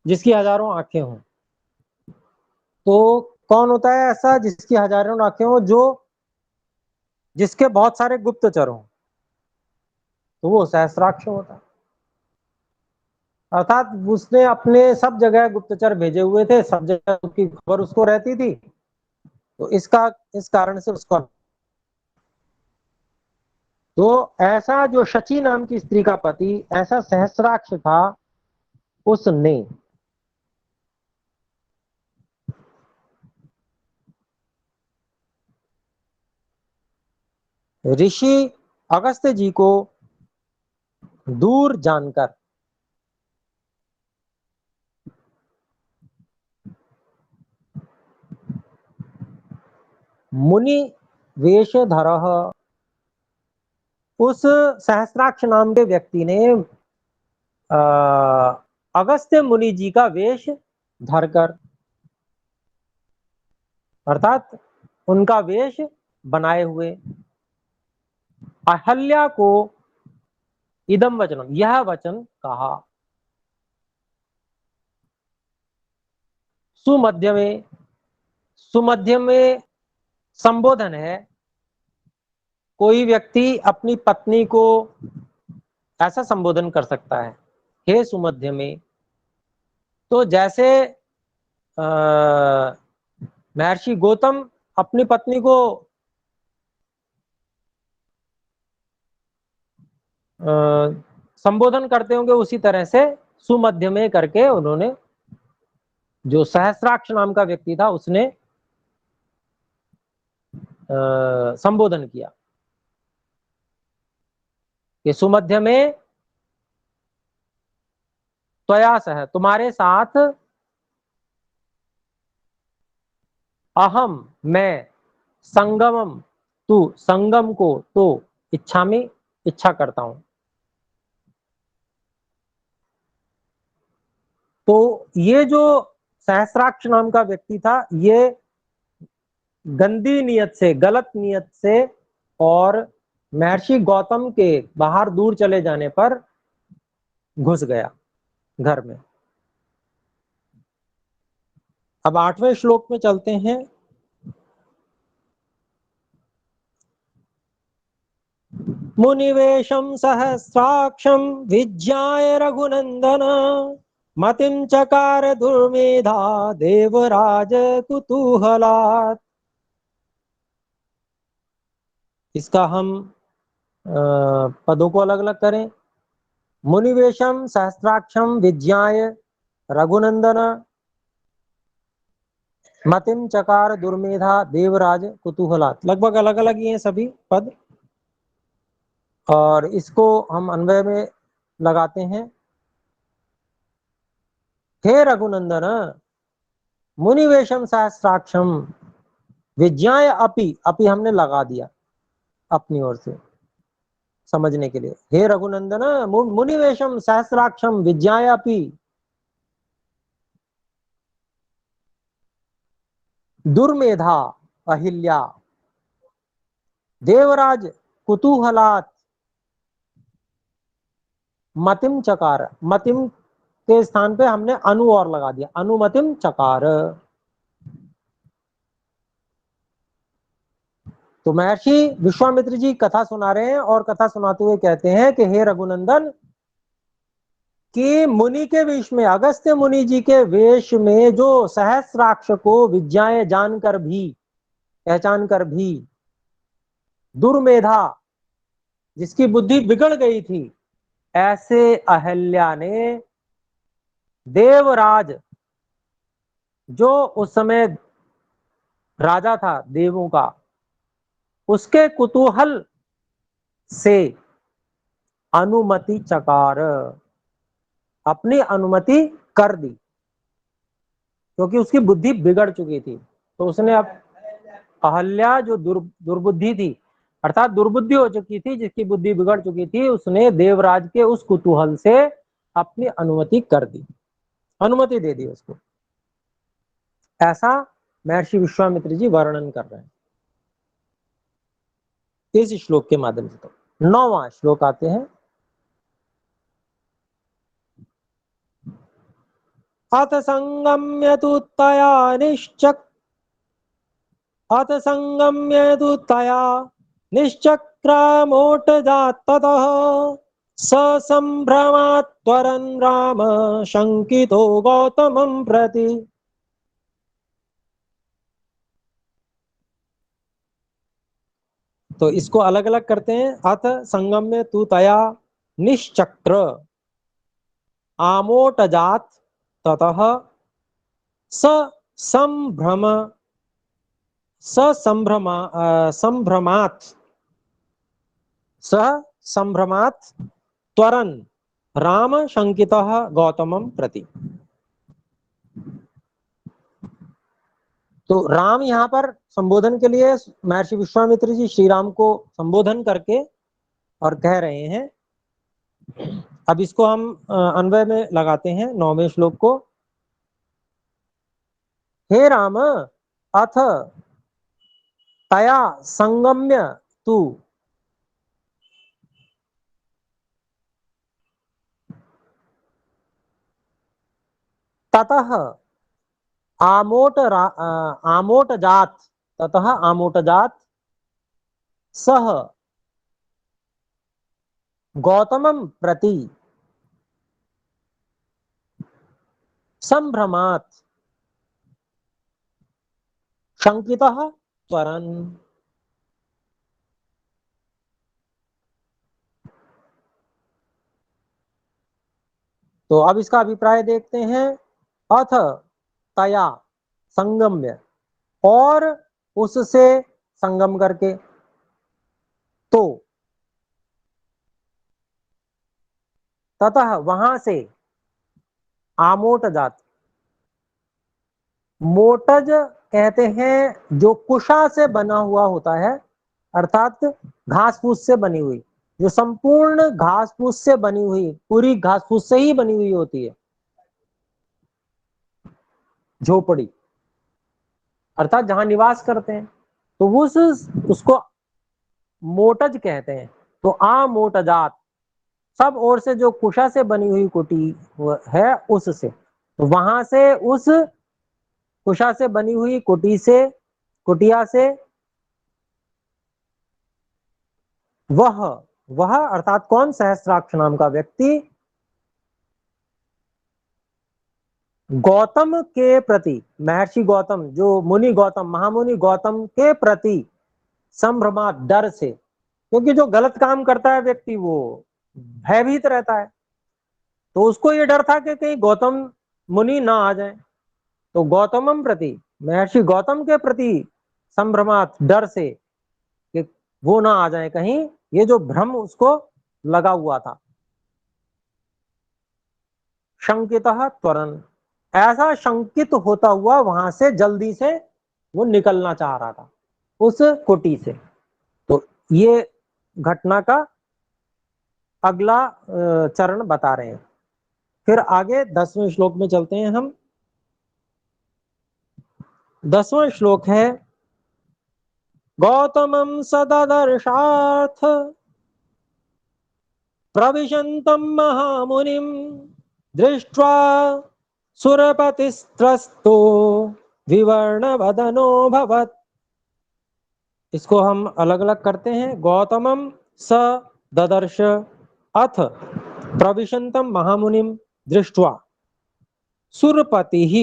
जिसकी हजारों आंखें हों। तो कौन होता है ऐसा जिसकी हजारों आंखें हो? जो जिसके बहुत सारे गुप्तचर हों, तो वो सहस्राक्ष होता है। अर्थात उसने अपने सब जगह गुप्तचर भेजे हुए थे, सब जगह उसकी खबर उसको रहती थी, तो इस कारण से उसको, तो ऐसा जो शची नाम की स्त्री का पति ऐसा सहस्राक्ष था, उसने ऋषि अगस्त्य जी को दूर जानकर, मुनि वेशधरः, उस सहस्राक्ष नाम के व्यक्ति ने अगस्त्य मुनि जी का वेश धरकर, अर्थात उनका वेश बनाए हुए, अहल्या को इदम वचनम, यह वचन कहा। सुमध्य में, सुमध्य में संबोधन है। कोई व्यक्ति अपनी पत्नी को ऐसा संबोधन कर सकता है, हे सुमध्य में। तो जैसे महर्षि गौतम अपनी पत्नी को संबोधन करते होंगे, उसी तरह से सुमध्य में करके उन्होंने, जो सहस्राक्ष नाम का व्यक्ति था, उसने संबोधन किया कि सुमध्य में त्वया सह, तुम्हारे साथ, अहम मैं, संगमम तू, संगम को तो, इच्छा में इच्छा करता हूं। तो ये जो सहस्राक्ष नाम का व्यक्ति था, ये गंदी नियत से, गलत नियत से, और महर्षि गौतम के बाहर दूर चले जाने पर घुस गया घर में। अब 8वें श्लोक में चलते हैं। मुनिवेशम सहस्राक्षम विज्ञाय रघुनंदन मतिम चकार दुर्मेधा देवराज कुतूहलात्। इसका हम पदों को अलग अलग करें। मुनिवेशम सहस्राक्षम विज्ञाय रघुनंदन मतिम चकार दुर्मेधा देवराज कुतूहलात्। लगभग अलग अलग ही हैं सभी पद, और इसको हम अन्वय में लगाते हैं। हे रघुनंदन मुनिवेशम सहस्राक्षम विज्ञाय अपि, अपि हमने लगा दिया अपनी ओर से समझने के लिए। हे रघुनंदन मुनिवेशम सहस्राक्षम विज्ञाय अपि दुर्मेधा अहिल्या देवराज कुतूहलात् मतिम चकार। मतिम के स्थान पे हमने अनु और लगा दिया, अनुमतिम चकार। तो महर्षि विश्वामित्र जी कथा सुना रहे हैं और कथा सुनाते हुए कहते हैं कि हे रघुनंदन, कि मुनि के वेश में, अगस्त्य मुनि जी के वेश में जो सहस्राक्ष को विज्ञाएं जानकर भी, पहचान कर भी, दुर्मेधा जिसकी बुद्धि बिगड़ गई थी, ऐसे अहल्या ने देवराज, जो उस समय राजा था देवों का, उसके कुतूहल से अनुमति चकार, अपनी अनुमति कर दी, क्योंकि उसकी बुद्धि बिगड़ चुकी थी। तो उसने अब अहल्या जो दुर्बुद्धि थी, अर्थात दुर्बुद्धि हो चुकी थी, जिसकी बुद्धि बिगड़ चुकी थी, उसने देवराज के उस कुतूहल से अपनी अनुमति कर दी, अनुमति दे दी उसको। ऐसा महर्षि विश्वामित्र जी वर्णन कर रहे हैं इस श्लोक के माध्यम से। तो 9वां श्लोक आते हैं। अथ संगम्य तु तया निश्चक, अथ संगम्य तु तया निश्चक्रामोटजात् ततः ससंभ्रमात् त्वरन् राम शंकितो गौतमं प्रति। तो इसको अलग अलग करते हैं। अथ संगम्य तु तया निश्चक्र आमोटजात् ततः संभ्रम संभ्रमात् सह संभ्रमात् त्वरन् राम शंकितः गौतमं प्रति। तो राम यहाँ पर संबोधन के लिए महर्षि विश्वामित्र जी श्री राम को संबोधन करके और कह रहे हैं। अब इसको हम अन्वय में लगाते हैं 9वें श्लोक को। हे राम अथ तया संगम्य तू ततः आमोटजात, ततः आमोटजात सह गौतमं प्रति संभ्रमात् शंकितः त्वरन्। तो अब इसका अभिप्राय देखते हैं। अथ तया संगम्य, और उससे संगम करके, तो ततः वहां से, आमोटजात, मोटज कहते हैं जो कुशा से बना हुआ होता है, अर्थात घास फूस से बनी हुई, जो संपूर्ण घास फूस से बनी हुई, पूरी घास फूस से ही बनी हुई होती है झोपड़ी। अर्थात जहां निवास करते हैं, तो उसको मोटज कहते हैं। तो आ मोटजात, सब ओर से जो कुशा से बनी हुई कुटी है उससे, तो वहां से उस कुशा से बनी हुई कुटी से, कुटिया से वह वह अर्थात कौन, सहस्राक्ष नाम का व्यक्ति गौतम के प्रति, महर्षि गौतम जो मुनि गौतम, महामुनि गौतम के प्रति संभ्रमात, डर से, क्योंकि जो गलत काम करता है व्यक्ति वो भयभीत रहता है, तो उसको ये डर था कि कहीं गौतम मुनि ना आ जाए। तो गौतमम प्रति, महर्षि गौतम के प्रति संभ्रमात, डर से कि वो ना आ जाए कहीं, ये जो भ्रम उसको लगा हुआ था। शंकितः त्वरन, ऐसा शंकित होता हुआ वहां से जल्दी से वो निकलना चाह रहा था उस कुटी से। तो ये घटना का अगला चरण बता रहे हैं। फिर आगे 10वें श्लोक में चलते हैं हम। 10वां श्लोक है, गौतमं सददर्शार्थ प्रविशन्तं महामुनिं दृष्ट्वा सुरपतिस्त्रस्तो विवर्णवदनो भवत्। इसको हम अलग अलग करते हैं। गौतमम स ददर्श अथ प्रविशन्तं महामुनिं दृष्ट्वा सुरपतिः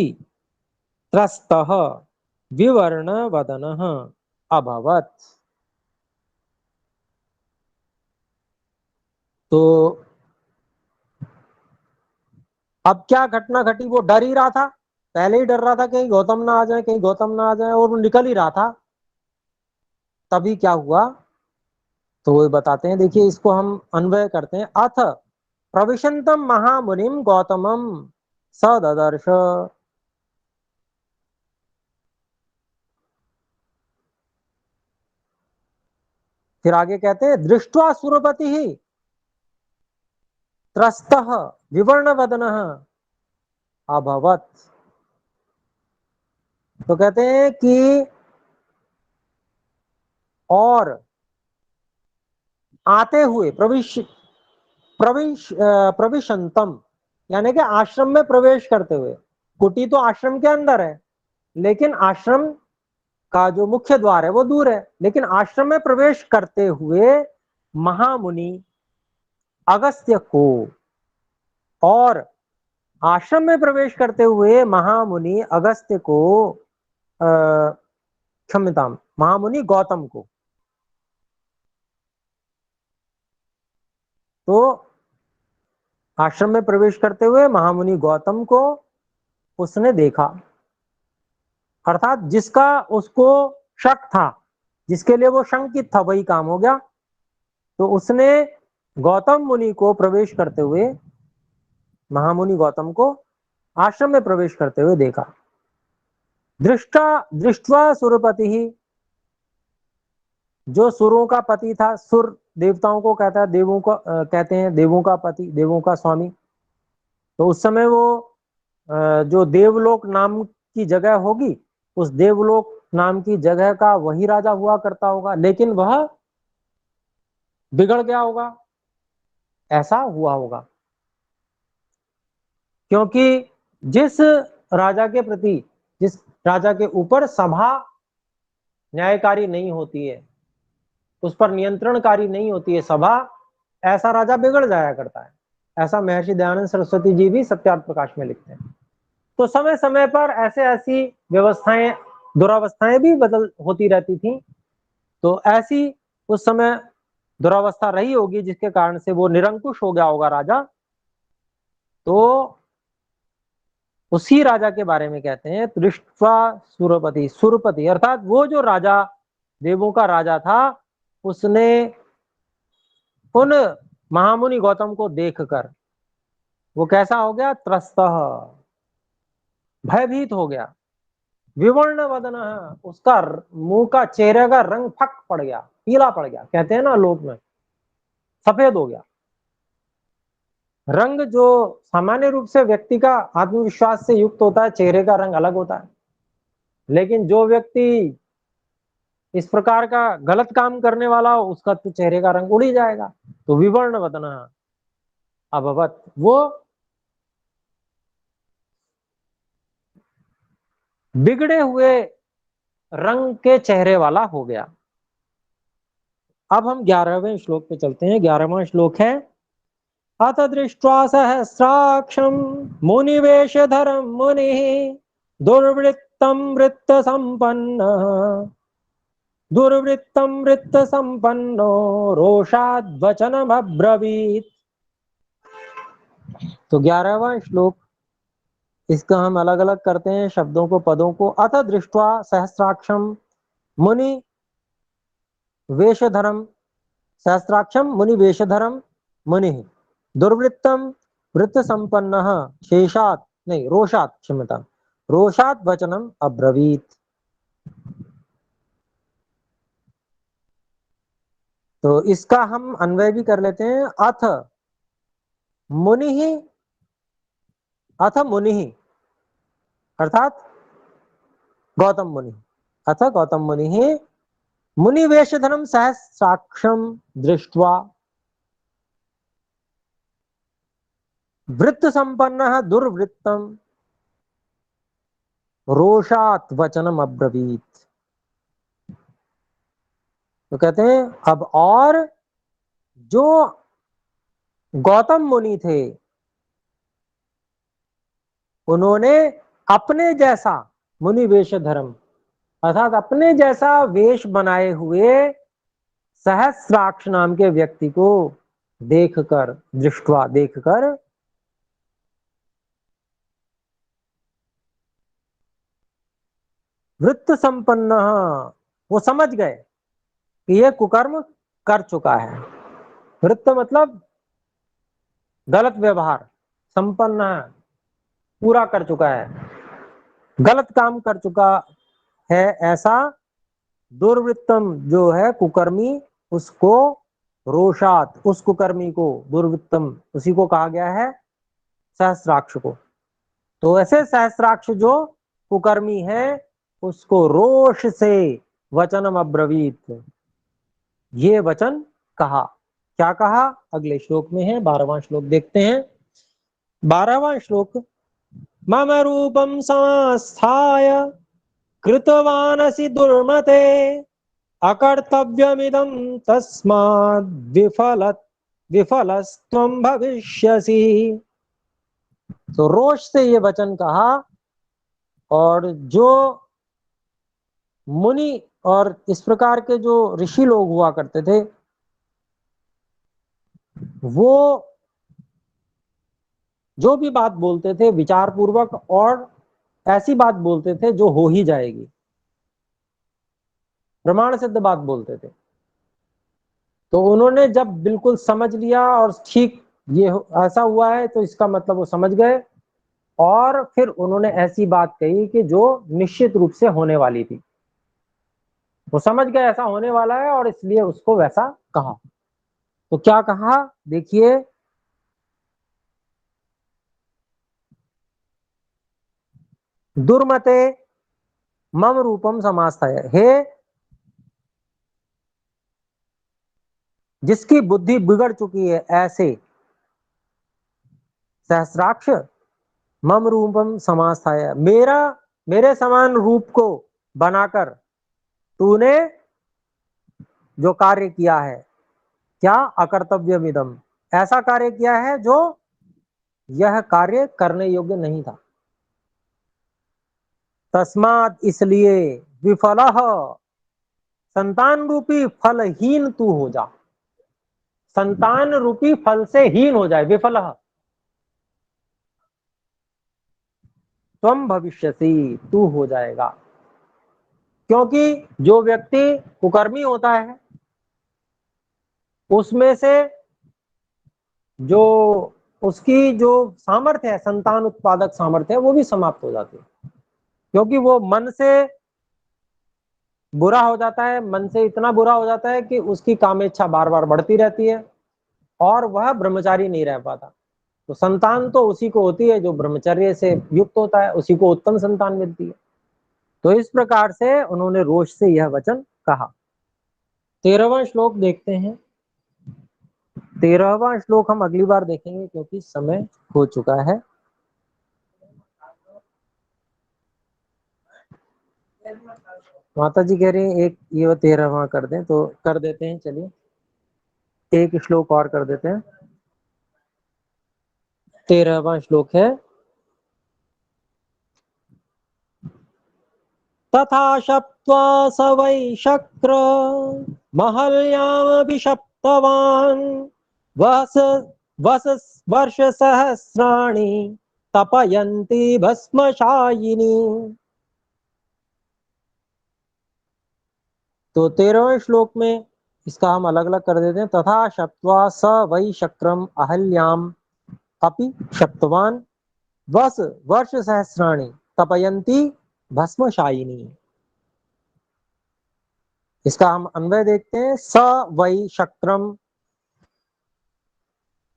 त्रस्तः विवर्णवदनः अभवत्। तो अब क्या घटना घटी, वो डर ही रहा था, पहले ही डर रहा था कहीं गौतम ना आ जाए, कहीं गौतम ना आ जाए, और वो निकल ही रहा था। तभी क्या हुआ, तो वो बताते हैं, देखिए इसको हम अन्वय करते हैं। अथ प्रविशंतम महामुनिम गौतमम सददर्श, फिर आगे कहते हैं दृष्ट्वा सुरपति ही त्रस्तः विवर्ण वदनः अभवत्। तो कहते हैं कि और आते हुए प्रविशंतम, यानी कि आश्रम में प्रवेश करते हुए, कुटी तो आश्रम के अंदर है, लेकिन आश्रम का जो मुख्य द्वार है वो दूर है, लेकिन आश्रम में प्रवेश करते हुए महामुनि अगस्त्य को, और आश्रम में प्रवेश करते हुए महामुनि अगस्त्य को, क्षम्यताम, महामुनि गौतम को, तो आश्रम में प्रवेश करते हुए महामुनि गौतम को उसने देखा, अर्थात जिसका उसको शक था, जिसके लिए वो शंकित था, वही काम हो गया। तो उसने गौतम मुनि को प्रवेश करते हुए, महामुनि गौतम को आश्रम में प्रवेश करते हुए देखा। दृष्टा दृष्टवा सुरपति ही, जो सुरों का पति था, सुर देवताओं को कहता है, देवों को कहते हैं देवों का पति, देवों का स्वामी। तो उस समय वो जो देवलोक नाम की जगह होगी, उस देवलोक नाम की जगह का वही राजा हुआ करता होगा, लेकिन वह बिगड़ गया होगा, ऐसा हुआ होगा, क्योंकि जिस राजा के प्रति, जिस राजा के ऊपर सभा न्यायकारी नहीं होती है, उस पर नियंत्रणकारी नहीं होती है सभा, ऐसा राजा बिगड़ जाया करता है। ऐसा महर्षि दयानंद सरस्वती जी भी सत्यार्थ प्रकाश में लिखते हैं। तो समय समय पर ऐसे ऐसी व्यवस्थाएं, दुरावस्थाएं भी बदल होती रहती थी। तो ऐसी उस समय दुरावस्था रही होगी, जिसके कारण से वो निरंकुश हो गया होगा राजा। तो उसी राजा के बारे में कहते हैं दृष्ट्वा सुरपति, सुरपति अर्थात वो जो राजा, देवों का राजा था, उसने उन महामुनि गौतम को देखकर वो कैसा हो गया, त्रस्तः, भयभीत हो गया, विवर्ण वदन, उसका मुंह का, चेहरे का रंग फक पड़ गया, पीला पड़ गया, कहते हैं ना लोक में, सफेद हो गया। रंग जो सामान्य रूप से व्यक्ति का आत्मविश्वास से युक्त होता है, चेहरे का रंग अलग होता है। लेकिन जो व्यक्ति इस प्रकार का गलत काम करने वाला हो उसका तो चेहरे का रंग उड़ ही जाएगा। तो विवर्ण वदना अभवत, वो बिगड़े हुए रंग के चेहरे वाला हो गया। अब हम 11वें श्लोक पे चलते हैं। 11वां श्लोक है, अथ दृष्ट्वा सहस्राक्षं मुनिवेशधरं मुनिः दुर्वृत्तं वृत्तसम्पन्नः दुर्वृत्तं वृत्तसम्पन्नो रोषाद्वचनमब्रवीत्। तो 11वां श्लोक, इसका हम अलग अलग करते हैं शब्दों को, पदों को। अथ दृष्ट्वा सहस्राक्षम मुनि वेशधरम, सहस्राक्षम मुनि वेशधरम मुनि दुर्वृत्तम वृत्त संपन्न शेषात नहीं रोषात, क्षमता, रोषात वचनम अब्रवीत। तो इसका हम अन्वय भी कर लेते हैं। मुनि ही अथ मुनि ही अर्थात गौतम मुनि, अथ गौतम मुनि ही मुनि वेशधरम सहस्राक्षम दृष्ट्वा वृत्त संपन्न दुर्वृत्तम रोषात वचनम अब्रवीत। तो कहते हैं अब और जो गौतम मुनि थे उन्होंने अपने जैसा मुनि वेश धर्म अर्थात अपने जैसा वेश बनाए हुए सहस्राक्ष नाम के व्यक्ति को देखकर, दृष्टवा देखकर, वृत्त संपन्न, वो समझ गए कि ये कुकर्म कर चुका है। वृत्त मतलब गलत व्यवहार, संपन्न पूरा कर चुका है, गलत काम कर चुका है ऐसा दुर्वृत्तम जो है कुकर्मी, उसको रोषात, उस कुकर्मी को, दुर्वृत्तम उसी को कहा गया है सहस्राक्ष को। तो ऐसे सहस्राक्ष जो कुकर्मी है उसको रोष से वचनम अब्रवीत, ये वचन कहा। क्या कहा अगले श्लोक में है। 12वां श्लोक देखते हैं। 12वां श्लोक, मम रूपम समास्थाय कृतवानसि दुर्मते अकर्तव्यमिदं तस्माद् विफलस्त्वं भविष्यसि। तो रोष से ये वचन कहा, और जो मुनि और इस प्रकार के जो ऋषि लोग हुआ करते थे वो जो भी बात बोलते थे विचार पूर्वक और ऐसी बात बोलते थे जो हो ही जाएगी, प्रमाण सिद्ध बात बोलते थे। तो उन्होंने जब बिल्कुल समझ लिया और ठीक ये ऐसा हुआ है तो इसका मतलब वो समझ गए, और फिर उन्होंने ऐसी बात कही कि जो निश्चित रूप से होने वाली थी। वो समझ गए ऐसा होने वाला है और इसलिए उसको वैसा कहा। तो क्या कहा देखिए, दुर्मते मम रूपम समास्थाय, हे जिसकी बुद्धि बिगड़ चुकी है ऐसे सहस्राक्ष, मम रूपम समास्थाय, मेरे समान रूप को बनाकर तूने जो कार्य किया है, क्या अकर्तव्यमिदम, ऐसा कार्य किया है जो यह कार्य करने योग्य नहीं था। तस्मात इसलिए, विफलः संतान रूपी फलहीन तू हो जा, संतान रूपी फल से हीन हो जाए, विफलः त्वं भविष्यसि, तू हो जाएगा। क्योंकि जो व्यक्ति कुकर्मी होता है उसमें से जो उसकी जो सामर्थ्य है, संतान उत्पादक सामर्थ्य है, वो भी समाप्त हो जाती है। क्योंकि वो मन से बुरा हो जाता है, मन से इतना बुरा हो जाता है कि उसकी कामेच्छा बार बार बढ़ती रहती है और वह ब्रह्मचारी नहीं रह पाता। तो संतान तो उसी को होती है जो ब्रह्मचर्य से युक्त होता है, उसी को उत्तम संतान मिलती है। तो इस प्रकार से उन्होंने रोष से यह वचन कहा। 13वां श्लोक देखते हैं। 13वां श्लोक हम अगली बार देखेंगे क्योंकि समय हो चुका है। माता जी कह रही हैं एक ये 13वां कर दें, तो कर देते हैं। चलिए एक श्लोक और कर देते हैं। 13वां श्लोक है, तथा शप्त्वा स वै शक्र महल्यामभिषप्तवान् वर्ष सहस्राणि तपयन्ति भस्मशायिनी। तो 13वें श्लोक में इसका हम अलग अलग कर देते हैं। तथा शप्त्वा स वै शक्रम अहल्याम अपि शप्तवान वर्ष सहस्राणि तपयन्ति भस्मशायिनी। इसका हम अन्वय देखते हैं। स वै शक्रम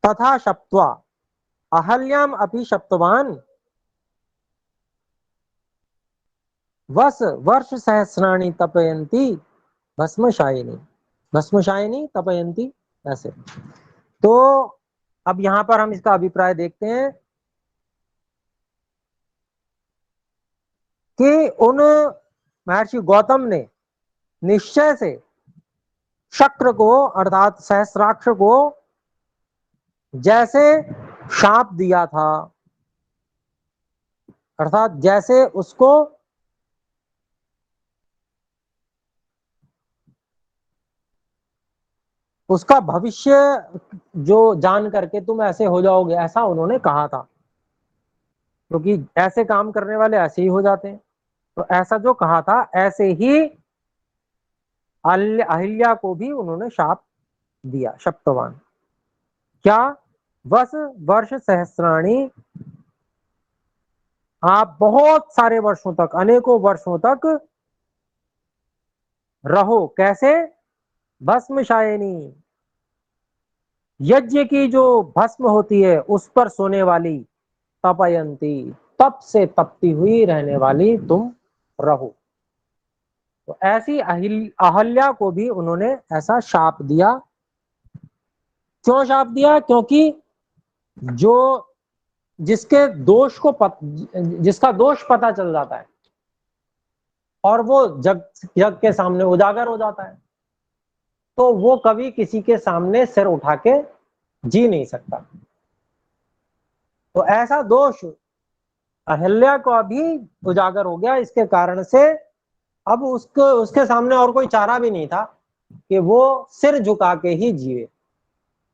तथा शप्त्वा अहल्याम अपि शप्तवान वर्ष सहस्राणि तपयन्ति भस्मशायिनी। भस्मशायिनी तपयन्ति, ऐसे। तो अब यहां पर हम इसका अभिप्राय देखते हैं कि उन महर्षि गौतम ने निश्चय से शक्र को अर्थात सहस्राक्ष को जैसे शाप दिया था, अर्थात जैसे उसको उसका भविष्य जो जान करके तुम ऐसे हो जाओगे, ऐसा उन्होंने कहा था, क्योंकि ऐसे काम करने वाले ऐसे ही हो जाते हैं। तो ऐसा जो कहा था ऐसे ही अहिल्या को भी उन्होंने शाप दिया, शप्तवान। क्या? वर्ष सहस्राणी, आप बहुत सारे वर्षों तक, अनेकों वर्षों तक रहो। कैसे? भस्मशायिनी, यज्ञ की जो भस्म होती है उस पर सोने वाली, तपयंती, तप से तपती हुई रहने वाली तुम रहो। तो ऐसी अहल्या को भी उन्होंने ऐसा शाप दिया। क्यों शाप दिया? क्योंकि जो जिसके दोष को जिसका दोष पता चल जाता है और वो जग के सामने उजागर हो जाता है, तो वो कभी किसी के सामने सिर उठा के जी नहीं सकता। तो ऐसा दोष अहिल्या को अभी उजागर हो गया। इसके कारण से अब उसके सामने और कोई चारा भी नहीं था कि वो सिर झुका के ही जिए,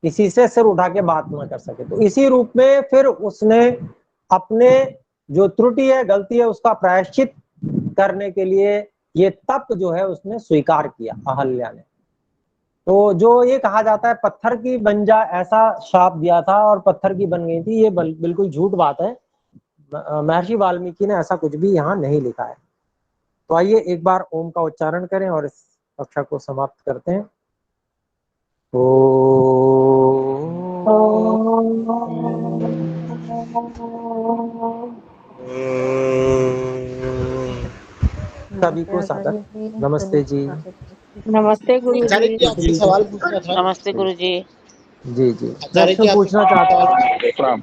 किसी से सिर उठा के बात ना कर सके। तो इसी रूप में फिर उसने अपने जो त्रुटि है, गलती है, उसका प्रायश्चित करने के लिए ये तप जो है उसने स्वीकार किया अहल्या ने। तो जो ये कहा जाता है पत्थर की बन जा, ऐसा शाप दिया था और पत्थर की बन गई थी, ये बिल्कुल झूठ बात है। महर्षि वाल्मीकि ने ऐसा कुछ भी यहाँ नहीं लिखा है। तो आइए एक बार ओम का उच्चारण करें और इस कक्षा को समाप्त करते हैं। सभी को सादर नमस्ते जी। नमस्ते गुरु आचार्य जी, आपसे सवाल पूछना था। नमस्ते गुरु जी। जी जी, आचार्य जी, प्रश्न पूछना चाहते हैं?